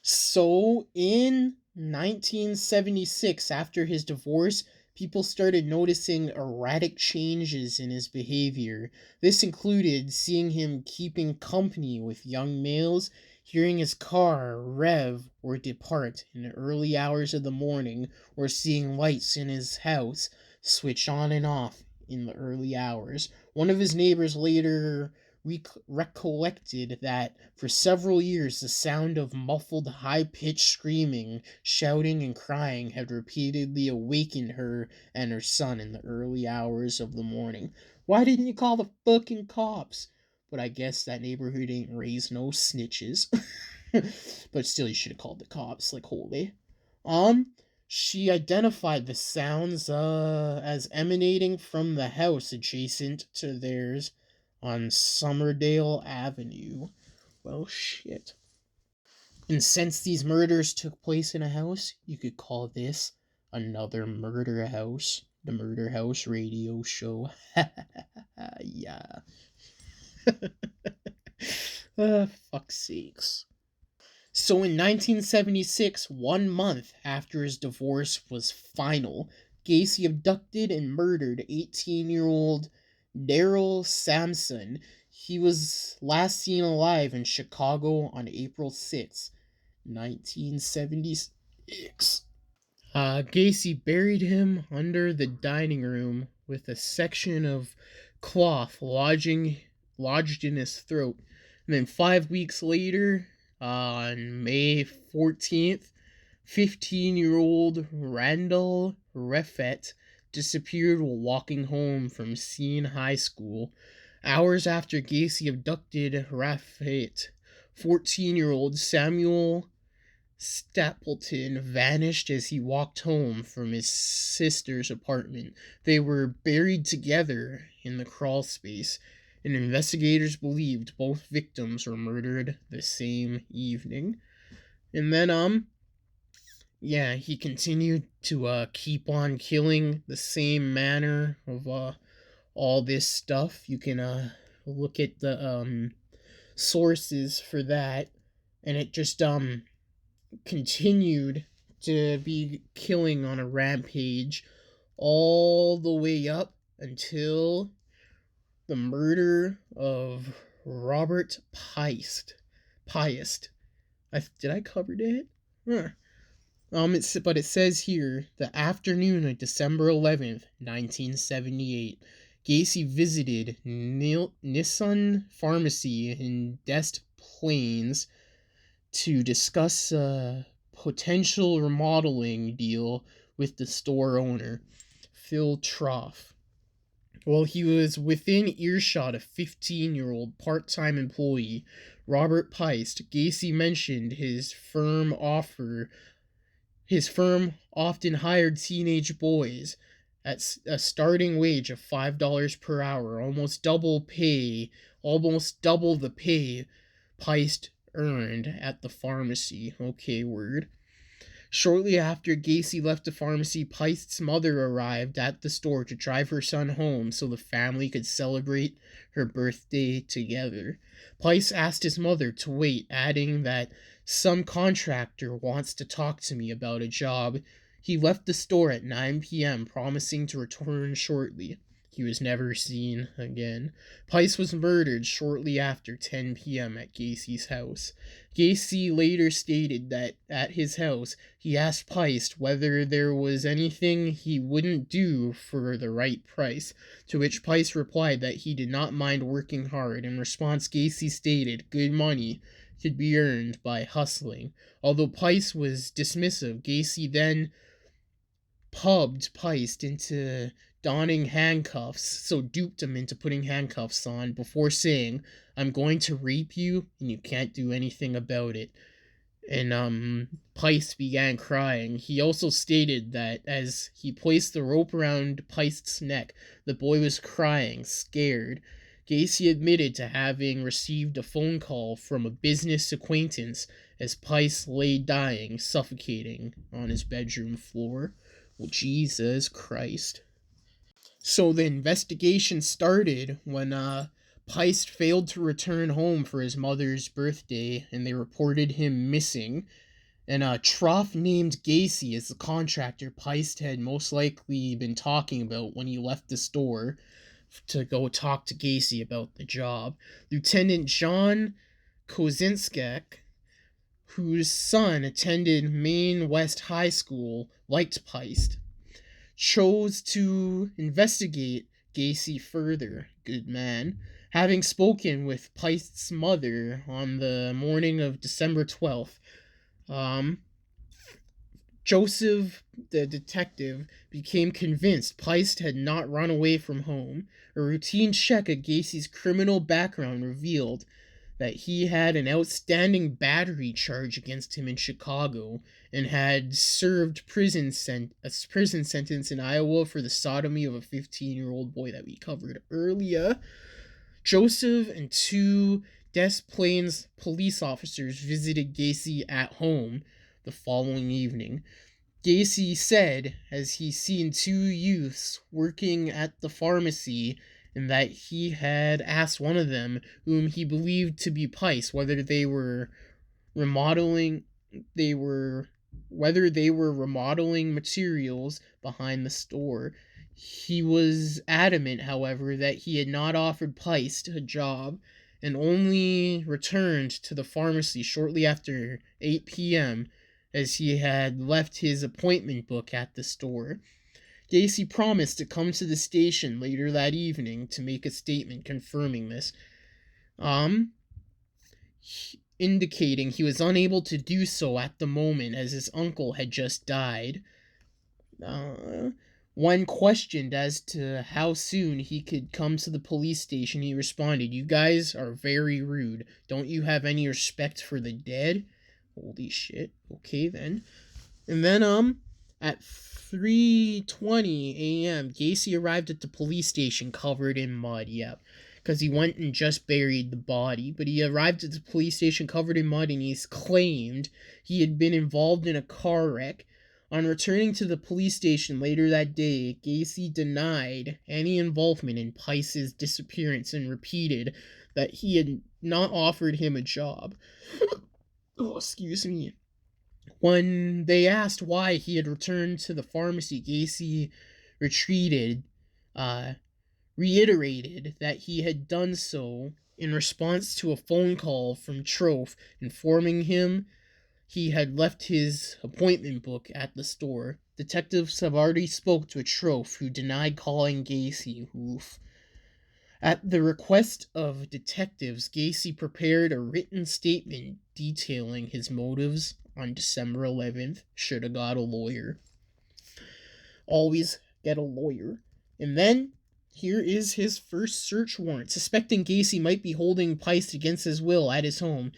So, in 1976, after his divorce, people started noticing erratic changes in his behavior. This included seeing him keeping company with young males, hearing his car rev or depart in the early hours of the morning, or seeing lights in his house switch on and off in the early hours. One of his neighbors later recollected that for several years the sound of muffled high-pitched screaming, shouting, and crying had repeatedly awakened her and her son in the early hours of the morning. Why didn't you call the fucking cops? But I guess that neighborhood ain't raised no snitches. But still, you should have called the cops, like, holy. She identified the sounds, as emanating from the house adjacent to theirs on Somerdale Avenue. Well, shit. And since these murders took place in a house, you could call this another murder house. The Murder House Radio Show. Yeah. Fuck's sakes. So in 1976, 1 month after his divorce was final, Gacy abducted and murdered 18-year-old Daryl Sampson. He was last seen alive in Chicago on April 6, 1976. Gacy buried him under the dining room with a section of cloth lodged in his throat. And then 5 weeks later, on May 14th, 15-year-old Randall Refet disappeared while walking home from Scene High School. Hours after Gacy abducted Refet, 14-year-old Samuel Stapleton vanished as he walked home from his sister's apartment. They were buried together in the crawl space, and investigators believed both victims were murdered the same evening. And then, he continued to keep on killing the same manner of all this stuff. You can look at the sources for that, and it just continued to be killing on a rampage all the way up until the murder of Robert Piest. Did I cover that? Huh. But it says here, the afternoon of December 11th, 1978, Gacy visited Nissan Pharmacy in Des Plaines to discuss a potential remodeling deal with the store owner, Phil Trough. While he was within earshot of 15-year-old part-time employee Robert Piest, Gacy mentioned his firm often hired teenage boys at a starting wage of $5 per hour, almost double the pay Piest earned at the pharmacy. Okay, word. Shortly after Gacy left the pharmacy, Piest's mother arrived at the store to drive her son home so the family could celebrate her birthday together. Piest asked his mother to wait, adding that some contractor wants to talk to me about a job. He left the store at 9 p.m., promising to return shortly. He was never seen again. Piest was murdered shortly after 10 p.m. at Gacy's house. Gacy later stated that at his house, he asked Piest whether there was anything he wouldn't do for the right price, to which Piest replied that he did not mind working hard. In response, Gacy stated good money could be earned by hustling. Although Piest was dismissive, Gacy then pubbed Piest into donning handcuffs, so duped him into putting handcuffs on before saying, I'm going to rape you and you can't do anything about it. And Piest began crying. He also stated that as he placed the rope around Piest's neck, the boy was crying, scared. Gacy admitted to having received a phone call from a business acquaintance as Piest lay dying, suffocating on his bedroom floor. Well, Jesus Christ. So the investigation started when Piest failed to return home for his mother's birthday, and they reported him missing. And Trough named Gacy as the contractor Piest had most likely been talking about when he left the store to go talk to Gacy about the job. Lieutenant John Kozinskek, whose son attended Maine West High School, liked Piest, chose to investigate Gacy further. Good man. Having spoken with Piest's mother on the morning of December 12th, Joseph, the detective, became convinced Peist had not run away from home. A routine check of Gacy's criminal background revealed that he had an outstanding battery charge against him in Chicago and had served a prison sentence in Iowa for the sodomy of a 15-year-old boy that we covered earlier. Joseph and two Des Plaines police officers visited Gacy at home the following evening. Gacy said, as he seen two youths working at the pharmacy, and that he had asked one of them, whom he believed to be Pice, whether they were remodeling materials behind the store. He was adamant, however, that he had not offered Pice a job and only returned to the pharmacy shortly after 8 p.m. as he had left his appointment book at the store. Gacy promised to come to the station later that evening to make a statement confirming this, indicating he was unable to do so at the moment as his uncle had just died. When questioned as to how soon he could come to the police station, he responded, "You guys are very rude. Don't you have any respect for the dead?" Holy shit. Okay then. And then at 3:20 a.m., Gacy arrived at the police station covered in mud. Yep. Because he went and just buried the body. But he arrived at the police station covered in mud, and he's claimed he had been involved in a car wreck. On returning to the police station later that day, Gacy denied any involvement in Pice's disappearance and repeated that he had not offered him a job. Oh, excuse me. When they asked why he had returned to the pharmacy, Gacy reiterated that he had done so in response to a phone call from Trofe informing him he had left his appointment book at the store. Detectives have already spoke to Trofe, who denied calling Gacy. Oof. At the request of detectives, Gacy prepared a written statement detailing his motives on December 11th. Should have got a lawyer. Always get a lawyer. And then, here is his first search warrant. Suspecting Gacy might be holding Pice against his will at his home,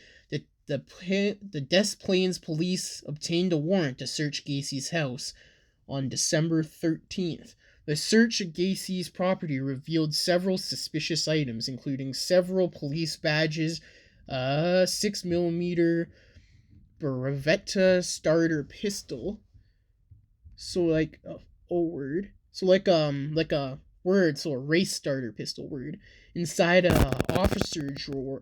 the Des Plaines police obtained a warrant to search Gacy's house on December 13th. The search of Gacy's property revealed several suspicious items, including several police badges, a 6mm Beretta starter pistol. So like a word. So like a word, so a race starter pistol word. Inside an office drawer,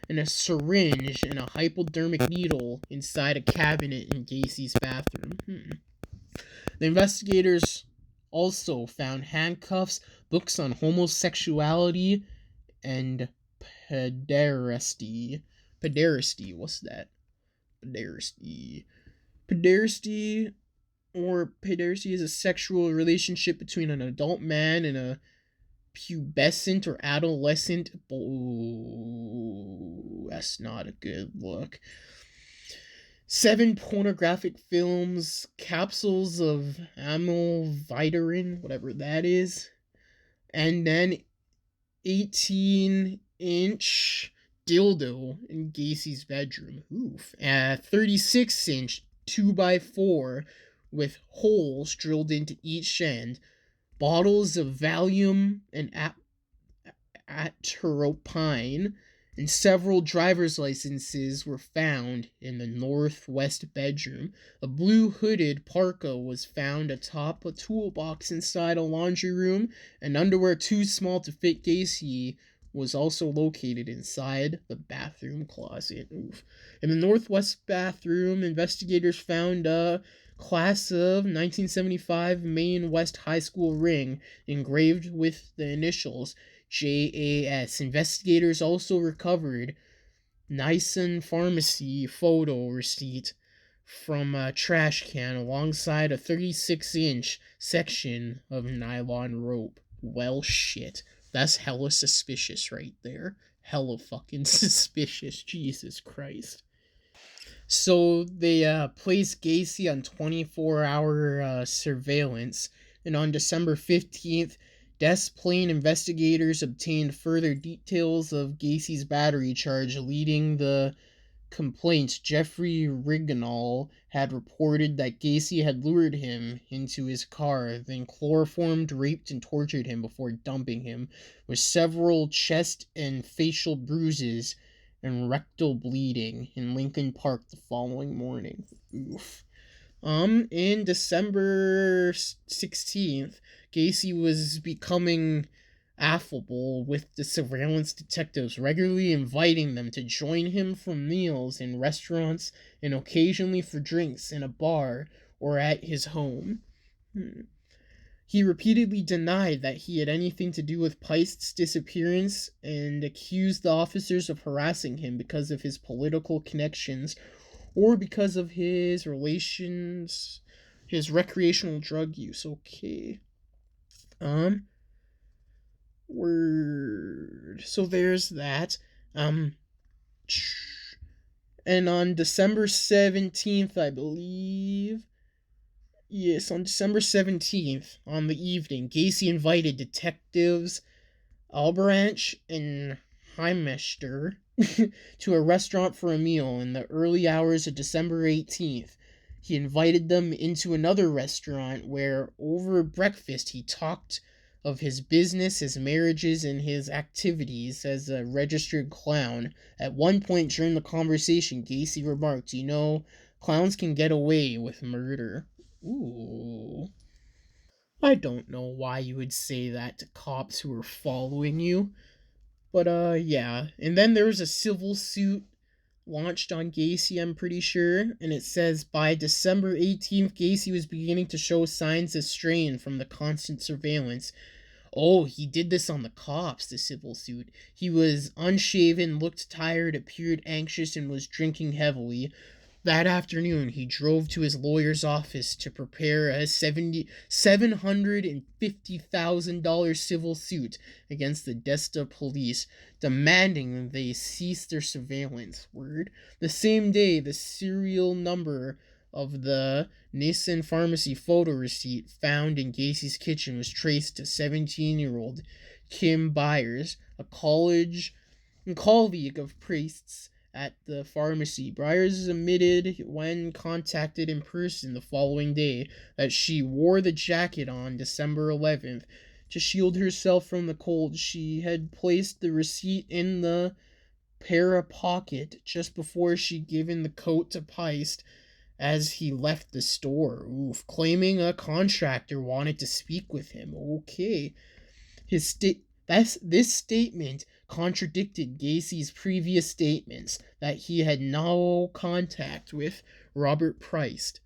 and a syringe and a hypodermic needle inside a cabinet in Gacy's bathroom. The investigators also found handcuffs, books on homosexuality, and pederasty. What's that? Pederasty is a sexual relationship between an adult man and a pubescent or adolescent. Oh, that's not a good look. 7 pornographic films, capsules of amylvitarin, whatever that is, and then 18-inch dildo in Gacy's bedroom. Oof. 36-inch 2x4 with holes drilled into each end. Bottles of Valium and atropine and several driver's licenses were found in the northwest bedroom. A blue hooded parka was found atop a toolbox inside a laundry room, and underwear too small to fit Gacy was also located inside the bathroom closet. Oof. In the northwest bathroom, investigators found a class of 1975 Maine West High School ring engraved with the initials JAS. Investigators also recovered Nissen Pharmacy photo receipt from a trash can alongside a 36-inch section of nylon rope. Well, shit. That's hella suspicious right there. Hella fucking suspicious. Jesus Christ. So they placed Gacy on 24-hour surveillance, and on December 15th, Des Plaines investigators obtained further details of Gacy's battery charge, leading the complaints. Jeffrey Rignall had reported that Gacy had lured him into his car, then chloroformed, raped, and tortured him before dumping him, with several chest and facial bruises and rectal bleeding in Lincoln Park the following morning. Oof. In December 16th, Gacy was becoming affable with the surveillance detectives, regularly inviting them to join him for meals in restaurants and occasionally for drinks in a bar or at his home. He repeatedly denied that he had anything to do with Peist's disappearance and accused the officers of harassing him because of his political connections or because of his recreational drug use. Okay. Um, Word. So there's that. Um, and on December 17th, I believe. Yes, on December 17th, on the evening, Gacy invited detectives Alberanch and Heimester to a restaurant for a meal in the early hours of December 18th. He invited them into another restaurant where, over breakfast, he talked of his business, his marriages, and his activities as a registered clown. At one point during the conversation, Gacy remarked, "You know, clowns can get away with murder." Ooh. I don't know why you would say that to cops who are following you. But yeah. And then there was a civil suit launched on Gacy, I'm pretty sure, and it says by December 18th, Gacy was beginning to show signs of strain from the constant surveillance. Oh, he did this on the cops, the civil suit. He was unshaven, looked tired, appeared anxious, and was drinking heavily. That afternoon, he drove to his lawyer's office to prepare a $750,000 civil suit against the Desta police, demanding they cease their surveillance. Word. The same day, the serial number of the Nissan Pharmacy photo receipt found in Gacy's kitchen was traced to 17-year-old Kim Byers, a colleague of Priest's at the pharmacy. Byers admitted when contacted in person the following day that she wore the jacket on December 11th to shield herself from the cold. She had placed the receipt in the para pocket just before she'd given the coat to Peist as he left the store. Oof, claiming a contractor wanted to speak with him. Okay. This statement contradicted Gacy's previous statements that he had no contact with Robert Peist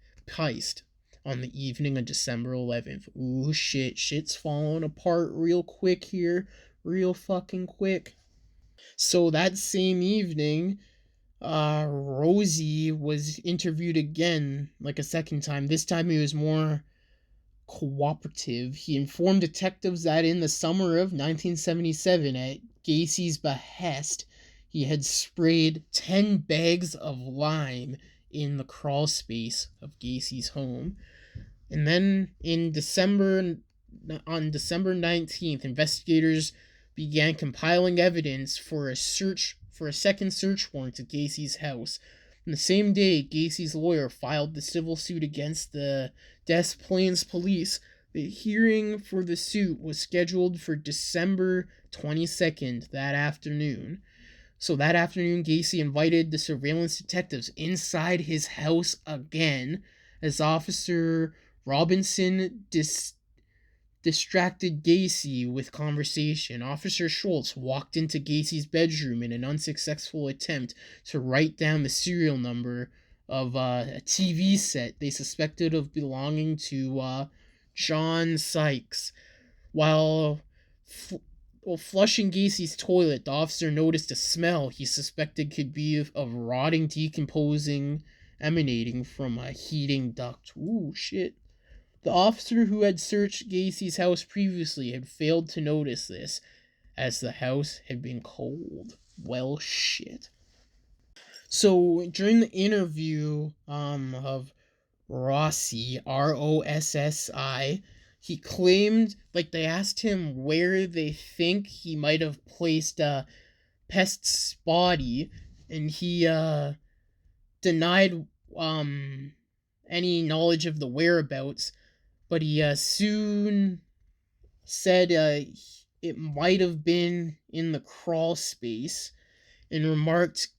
on the evening of December 11th. Ooh, shit's falling apart real quick here, real fucking quick. So that same evening, Rosie was interviewed again, like a second time. This time he was more cooperative. He informed detectives that in the summer of 1977, at Gacy's behest, he had sprayed 10 bags of lime in the crawl space of Gacy's home. And then on December 19th, investigators began compiling evidence for a second search warrant at Gacy's house. On the same day, Gacy's lawyer filed the civil suit against the Des Plaines police. The hearing for the suit was scheduled for December 22nd that afternoon. So that afternoon, Gacy invited the surveillance detectives inside his house again as Officer Robinson distracted Gacy with conversation. Officer Schultz walked into Gacy's bedroom in an unsuccessful attempt to write down the serial number of a TV set they suspected of belonging to John Sykes. While flushing Gacy's toilet, the officer noticed a smell he suspected could be of rotting, decomposing, emanating from a heating duct. Ooh, shit. The officer who had searched Gacy's house previously had failed to notice this, as the house had been cold. Well, shit. So during the interview of Rossi, Rossi, he claimed, like, they asked him where they think he might have placed Pest's body, and he denied any knowledge of the whereabouts, but he soon said it might have been in the crawl space, and remarked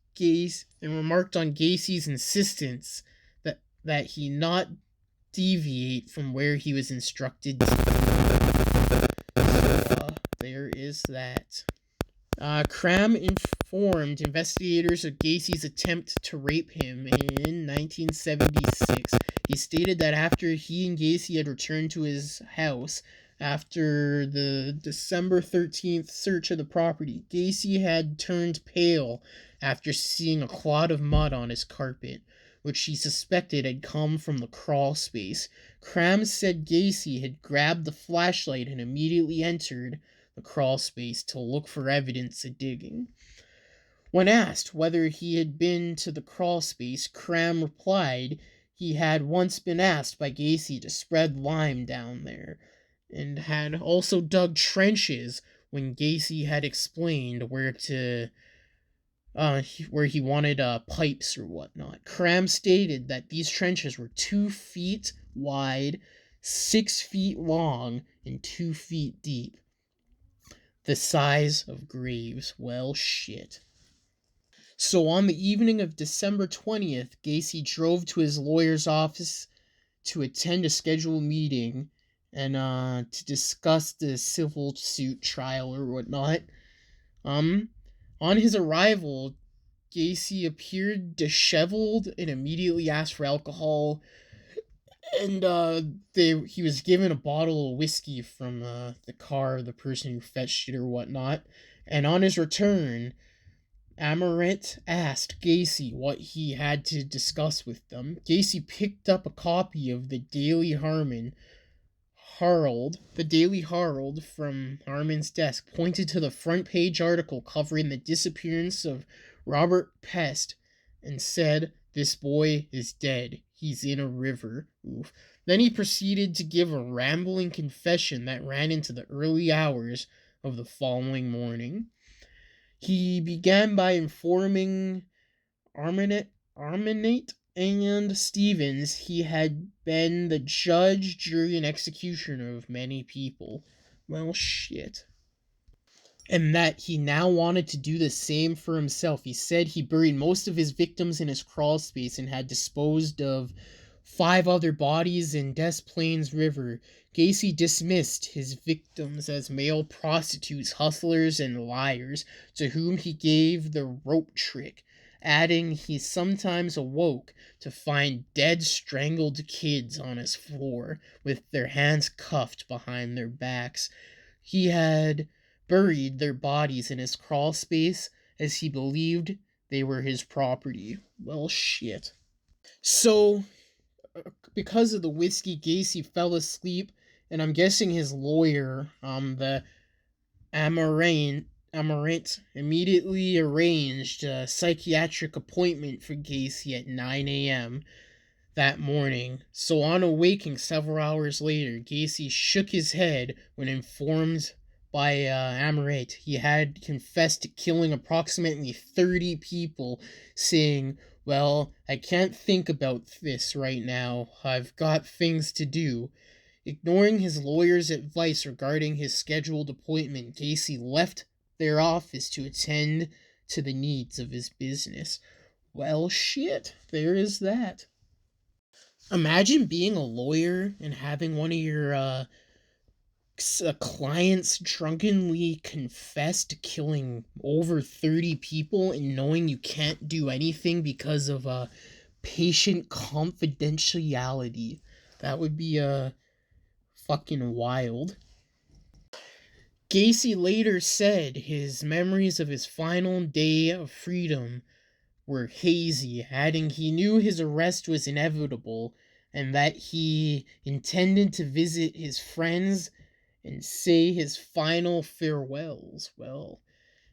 on Gacy's insistence that he not deviate from where he was instructed to. So there is that. Cram informed investigators of Gacy's attempt to rape him in 1976. He stated that after he and Gacy had returned to his house after the December 13th search of the property, Gacy had turned pale after seeing a clot of mud on his carpet, which he suspected had come from the crawl space. Cram said Gacy had grabbed the flashlight and immediately entered the crawl space to look for evidence of digging. When asked whether he had been to the crawl space, Cram replied he had once been asked by Gacy to spread lime down there, and had also dug trenches when Gacy had explained where he wanted pipes or whatnot. Cram stated that these trenches were 2 feet wide, 6 feet long, and 2 feet deep. The size of graves. Well, shit. So on the evening of December 20th, Gacy drove to his lawyer's office to attend a scheduled meeting and to discuss the civil suit trial or whatnot. On his arrival, Gacy appeared disheveled and immediately asked for alcohol, and he was given a bottle of whiskey from the car of the person who fetched it or whatnot. And on his return, Amaret asked Gacy what he had to discuss with them. Gacy picked up a copy of the Daily Herald from Harmon's desk, pointed to the front page article covering the disappearance of Robert Pest, and said, "This boy is dead. He's in a river." Oof. Then he proceeded to give a rambling confession that ran into the early hours of the following morning. He began by informing Arminate and Stevens he had been the judge, jury, and executioner of many people. Well, shit. And that he now wanted to do the same for himself. He said he buried most of his victims in his crawl space and had disposed of 5 other bodies in Des Plaines River. Gacy dismissed his victims as male prostitutes, hustlers, and liars, to whom he gave the rope trick, adding he sometimes awoke to find dead, strangled kids on his floor, with their hands cuffed behind their backs. He had buried their bodies in his crawl space as he believed they were his property. Well, shit. So, because of the whiskey, Gacy fell asleep, and I'm guessing his lawyer, the Amaret, immediately arranged a psychiatric appointment for Gacy at 9 a.m. that morning. So on awaking several hours later, Gacy shook his head when informed by Amaret he had confessed to killing approximately 30 people, saying, "Well, I can't think about this right now. I've got things to do." Ignoring his lawyer's advice regarding his scheduled appointment, Gacy left their office to attend to the needs of his business. Well, shit, there is that. Imagine being a lawyer and having one of your clients drunkenly confess to killing over 30 people and knowing you can't do anything because of patient confidentiality. That would be fucking wild. Gacy later said his memories of his final day of freedom were hazy, adding he knew his arrest was inevitable and that he intended to visit his friends and say his final farewells. Well,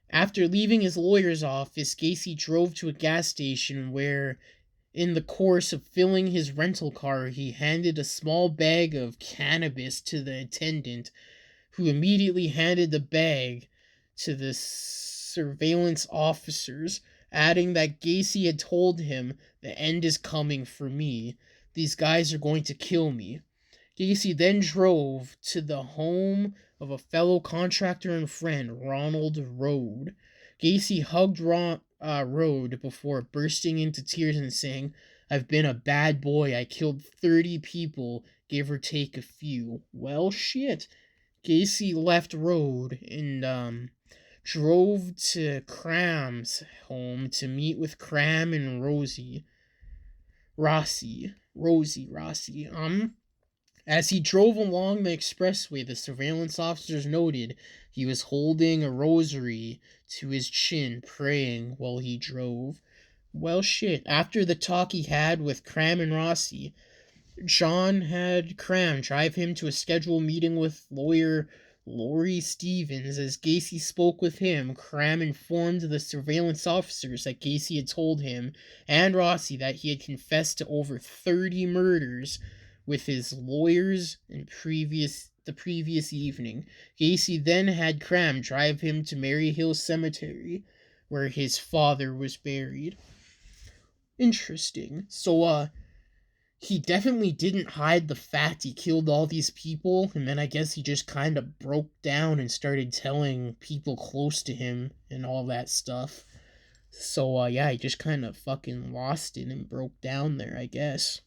After leaving his lawyer's office, Gacy drove to a gas station where, in the course of filling his rental car, he handed a small bag of cannabis to the attendant, who immediately handed the bag to the surveillance officers, adding that Gacy had told him, "The end is coming for me. These guys are going to kill me." Gacy then drove to the home of a fellow contractor and friend, Ronald Rode. Gacy hugged Rode before bursting into tears and saying, "I've been a bad boy. I killed 30 people, give or take a few." Well, shit. Gacy left Rode and drove to Cram's home to meet with Cram and Rosie. Rossi. As he drove along the expressway, the surveillance officers noted he was holding a rosary to his chin, praying while he drove. Well, shit. After the talk he had with Cram and Rossi, John had Cram drive him to a scheduled meeting with lawyer Laurie Stevens. As Gacy spoke with him, Cram informed the surveillance officers that Gacy had told him and Rossi that he had confessed to over 30 murders with his lawyers the previous evening. Gacy then had Cram drive him to Mary Hill Cemetery, where his father was buried. Interesting. So, he definitely didn't hide the fact he killed all these people, and then I guess he just kind of broke down and started telling people close to him and all that stuff. So, yeah, he just kind of fucking lost it and broke down there, I guess.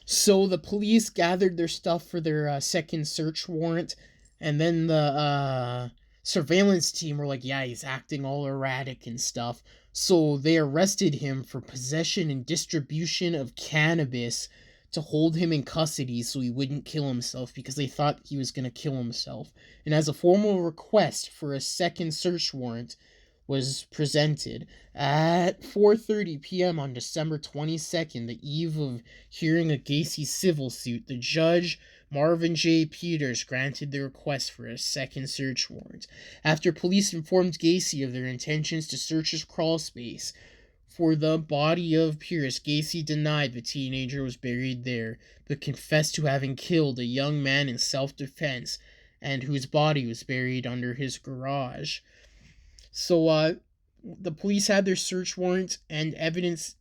So the police gathered their stuff for their second search warrant, and then the surveillance team were like, yeah, he's acting all erratic and stuff. So they arrested him for possession and distribution of cannabis to hold him in custody so he wouldn't kill himself, because they thought he was going to kill himself. And as a formal request for a second search warrant was presented at 4:30 p.m. on December 22nd, the eve of hearing a Gacy civil suit. The judge, Marvin J. Peters, granted the request for a second search warrant. After police informed Gacy of their intentions to search his crawl space for the body of Pierce, Gacy denied the teenager was buried there, but confessed to having killed a young man in self-defense and whose body was buried under his garage. So, the police had their search warrant, and evidence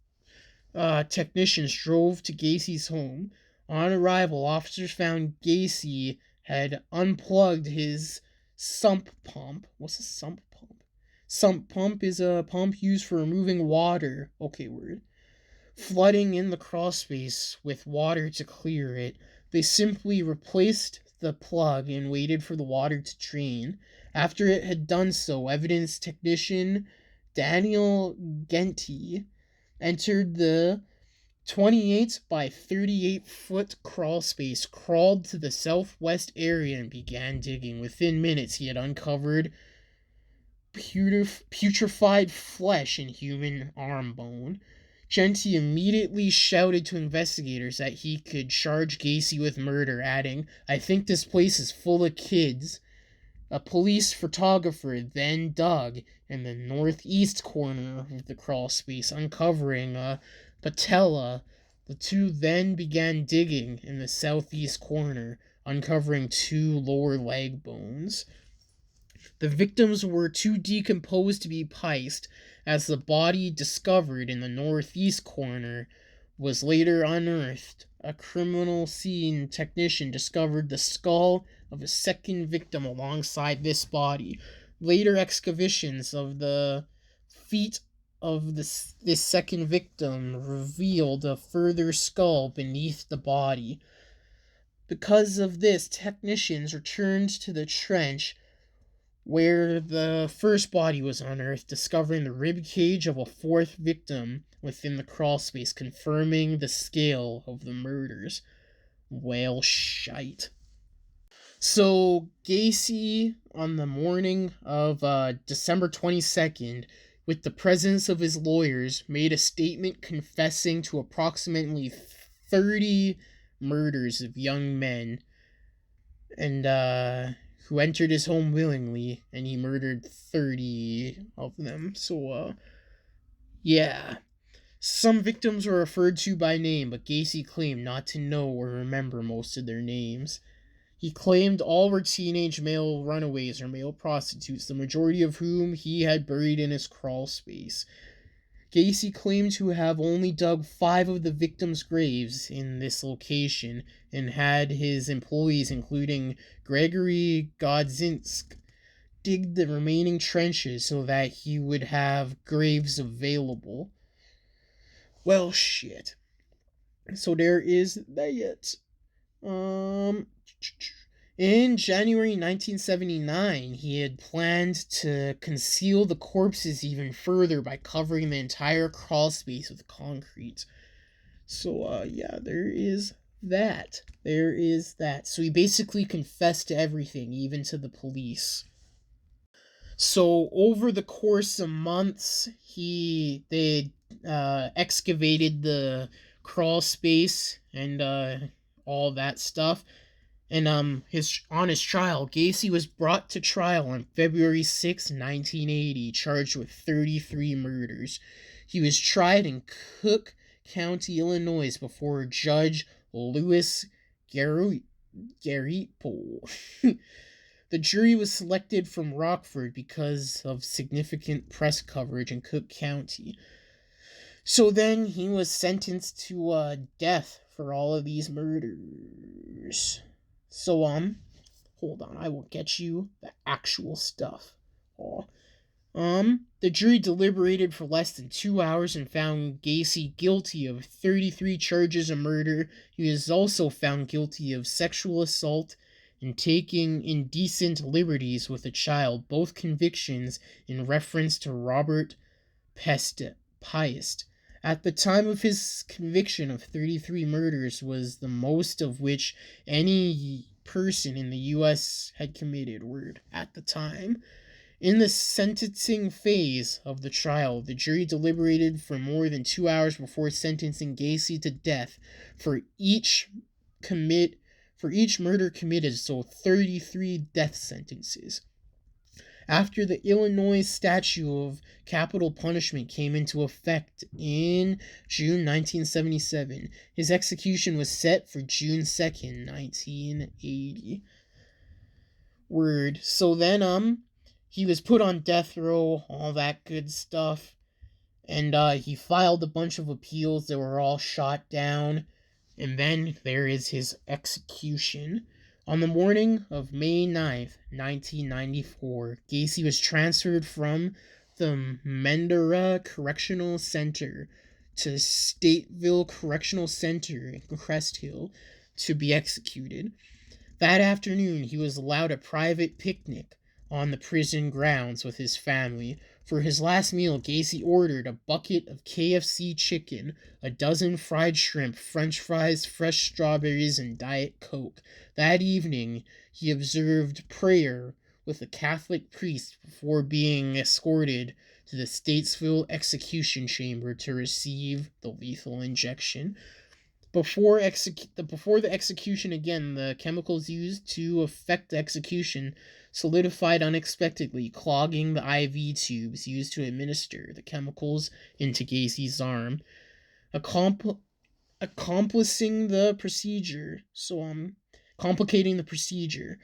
technicians drove to Gacy's home. On arrival, officers found Gacy had unplugged his sump pump. What's a sump pump? Sump pump is a pump used for removing water. Okay, word. Flooding in the crawl space with water to clear it. They simply replaced the plug and waited for the water to drain. After it had done so, evidence technician Daniel Genty entered the 28 by 38 foot crawl space, crawled to the southwest area, and began digging. Within minutes, he had uncovered putrefied flesh and human arm bone. Genty immediately shouted to investigators that he could charge Gacy with murder, adding, "I think this place is full of kids." A police photographer then dug in the northeast corner of the crawl space, uncovering a patella. The two then began digging in the southeast corner, uncovering 2 lower leg bones. The victims were too decomposed to be piced, as the body discovered in the northeast corner was later unearthed. A criminal scene technician discovered the skull of a second victim alongside this body. Later excavations of the feet of this second victim revealed a further skull beneath the body. Because of this, technicians returned to the trench where the first body was unearthed, discovering the rib cage of a 4th victim within the crawl space, confirming the scale of the murders. Well, shite. So, Gacy, on the morning of December 22nd, with the presence of his lawyers, made a statement confessing to approximately 30 murders of young men, and who entered his home willingly, and he murdered 30 of them. So, yeah. Some victims were referred to by name, but Gacy claimed not to know or remember most of their names. He claimed all were teenage male runaways or male prostitutes, the majority of whom he had buried in his crawl space. Gacy claimed to have only dug 5 of the victims' graves in this location and had his employees, including Gregory Godzinsk, dig the remaining trenches so that he would have graves available. Well, shit. So there is that. In January 1979, he had planned to conceal the corpses even further by covering the entire crawl space with concrete. So, yeah, there is that. There is that. So he basically confessed to everything, even to the police. So over the course of months, they excavated the crawl space and all that stuff. And on his trial, Gacy was brought to trial on February 6, 1980, charged with 33 murders. He was tried in Cook County, Illinois, before Judge Louis Garipo. The jury was selected from Rockford because of significant press coverage in Cook County. So then he was sentenced to death for all of these murders. So, hold on, I will get you the actual stuff. The jury deliberated for less than 2 hours and found Gacy guilty of 33 charges of murder. He was also found guilty of sexual assault and taking indecent liberties with a child, both convictions in reference to Robert Piest. At the time of his conviction of 33 murders was the most of which any person in the U.S. had committed, word, at the time. In the sentencing phase of the trial, the jury deliberated for more than 2 hours before sentencing Gacy to death for each murder committed, so 33 death sentences. After the Illinois statute of capital punishment came into effect in June 1977, his execution was set for June 2nd, 1980. Word. So then, he was put on death row, all that good stuff, and he filed a bunch of appeals that were all shot down, and then there is his execution. On the morning of May 9th, 1994, Gacy was transferred from the Mendera Correctional Center to Stateville Correctional Center in Crest Hill to be executed. That afternoon, he was allowed a private picnic on the prison grounds with his family. For his last meal, Gacy ordered a bucket of KFC chicken, a dozen fried shrimp, French fries, fresh strawberries, and Diet Coke. That evening, he observed prayer with a Catholic priest before being escorted to the Statesville execution chamber to receive the lethal injection. Before the execution, again, the chemicals used to effect the execution solidified unexpectedly, clogging the IV tubes used to administer the chemicals into Gacy's arm, accomplishing the procedure. Complicating the procedure.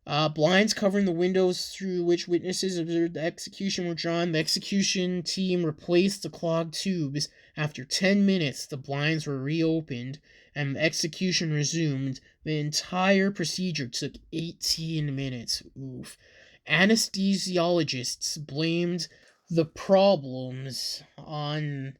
Blinds covering the windows through which witnesses observed the execution were drawn. The execution team replaced the clogged tubes. After 10 minutes, the blinds were reopened and the execution resumed. The entire procedure took 18 minutes. Oof. Anesthesiologists blamed the problems on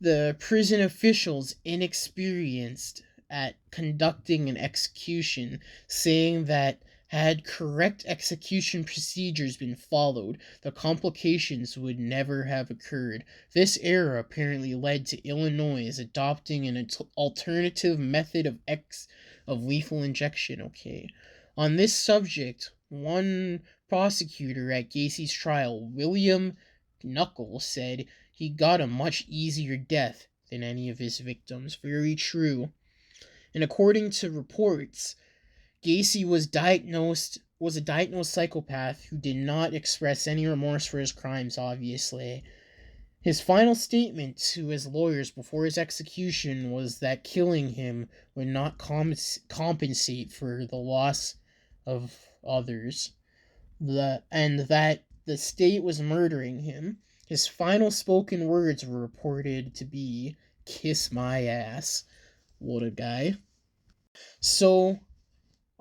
the prison officials' inexperienced at conducting an execution, saying that had correct execution procedures been followed, the complications would never have occurred. This error apparently led to Illinois adopting an alternative method of lethal injection. Okay. On this subject, one prosecutor at Gacy's trial, William Knuckle, said he got a much easier death than any of his victims. Very true. And according to reports, Gacy was a diagnosed psychopath who did not express any remorse for his crimes, obviously. His final statement to his lawyers before his execution was that killing him would not compensate for the loss of others, and that the state was murdering him. His final spoken words were reported to be, "Kiss my ass." What a guy. So,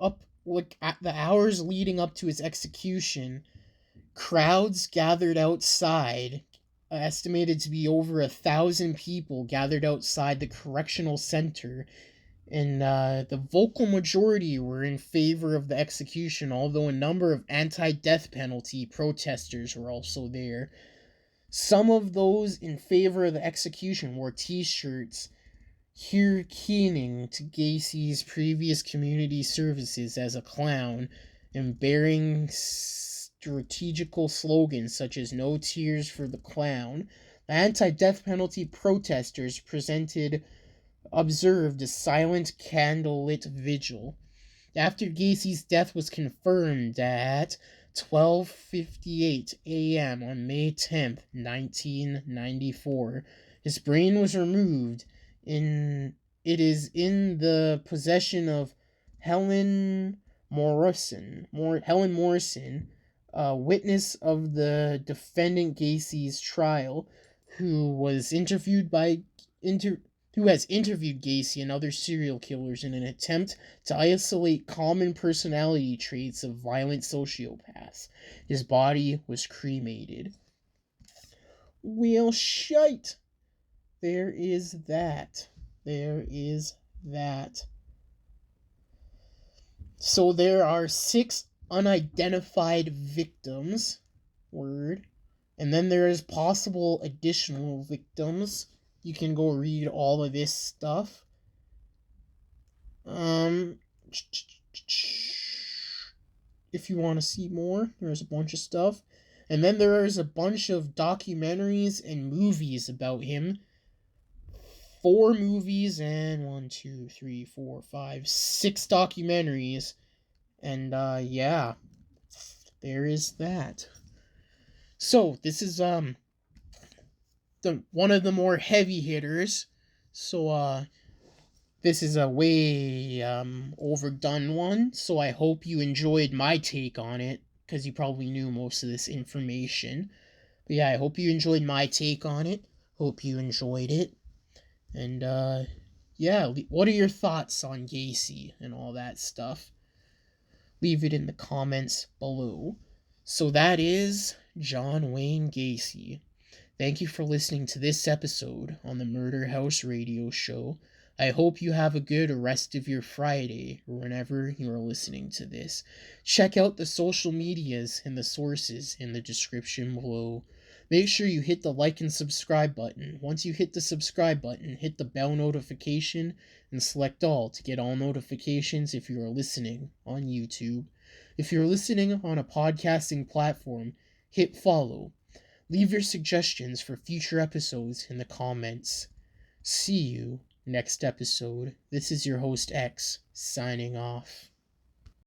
at the hours leading up to his execution, crowds gathered outside, estimated to be over 1,000 people gathered outside the correctional center, and the vocal majority were in favor of the execution, although a number of anti-death penalty protesters were also there. Some of those in favor of the execution wore t-shirts here keening to Gacy's previous community services as a clown and bearing strategical slogans such as "No Tears for the Clown." The anti-death penalty protesters observed a silent candlelit vigil. After Gacy's death was confirmed at 12:58 a.m. on May 10th, 1994, his brain was removed. It is in the possession of Helen Morrison, a witness of the defendant Gacy's trial, who has interviewed Gacy and other serial killers in an attempt to isolate common personality traits of violent sociopaths. His body was cremated. Well, shite. There is that. So there are 6 unidentified victims. Word. And then there is possible additional victims. You can go read all of this stuff. If you want to see more, there's a bunch of stuff. And then there is a bunch of documentaries and movies about him. 4 movies and 6 documentaries. And yeah, there is that. So this is one of the more heavy hitters. So this is a way overdone one. So I hope you enjoyed my take on it, because you probably knew most of this information. But yeah, I hope you enjoyed my take on it. Hope you enjoyed it. And yeah, what are your thoughts on Gacy and all that stuff? Leave it in the comments below. So that is John Wayne Gacy. Thank you for listening to this episode on the Murder House Radio Show. I hope you have a good rest of your Friday, or whenever you are listening to this. Check out the social medias and the sources in the description below. Make sure you hit the like and subscribe button. Once you hit the subscribe button, hit the bell notification and select all to get all notifications if you are listening on YouTube. If you're listening on a podcasting platform, hit follow. Leave your suggestions for future episodes in the comments. See you next episode. This is your host X, signing off.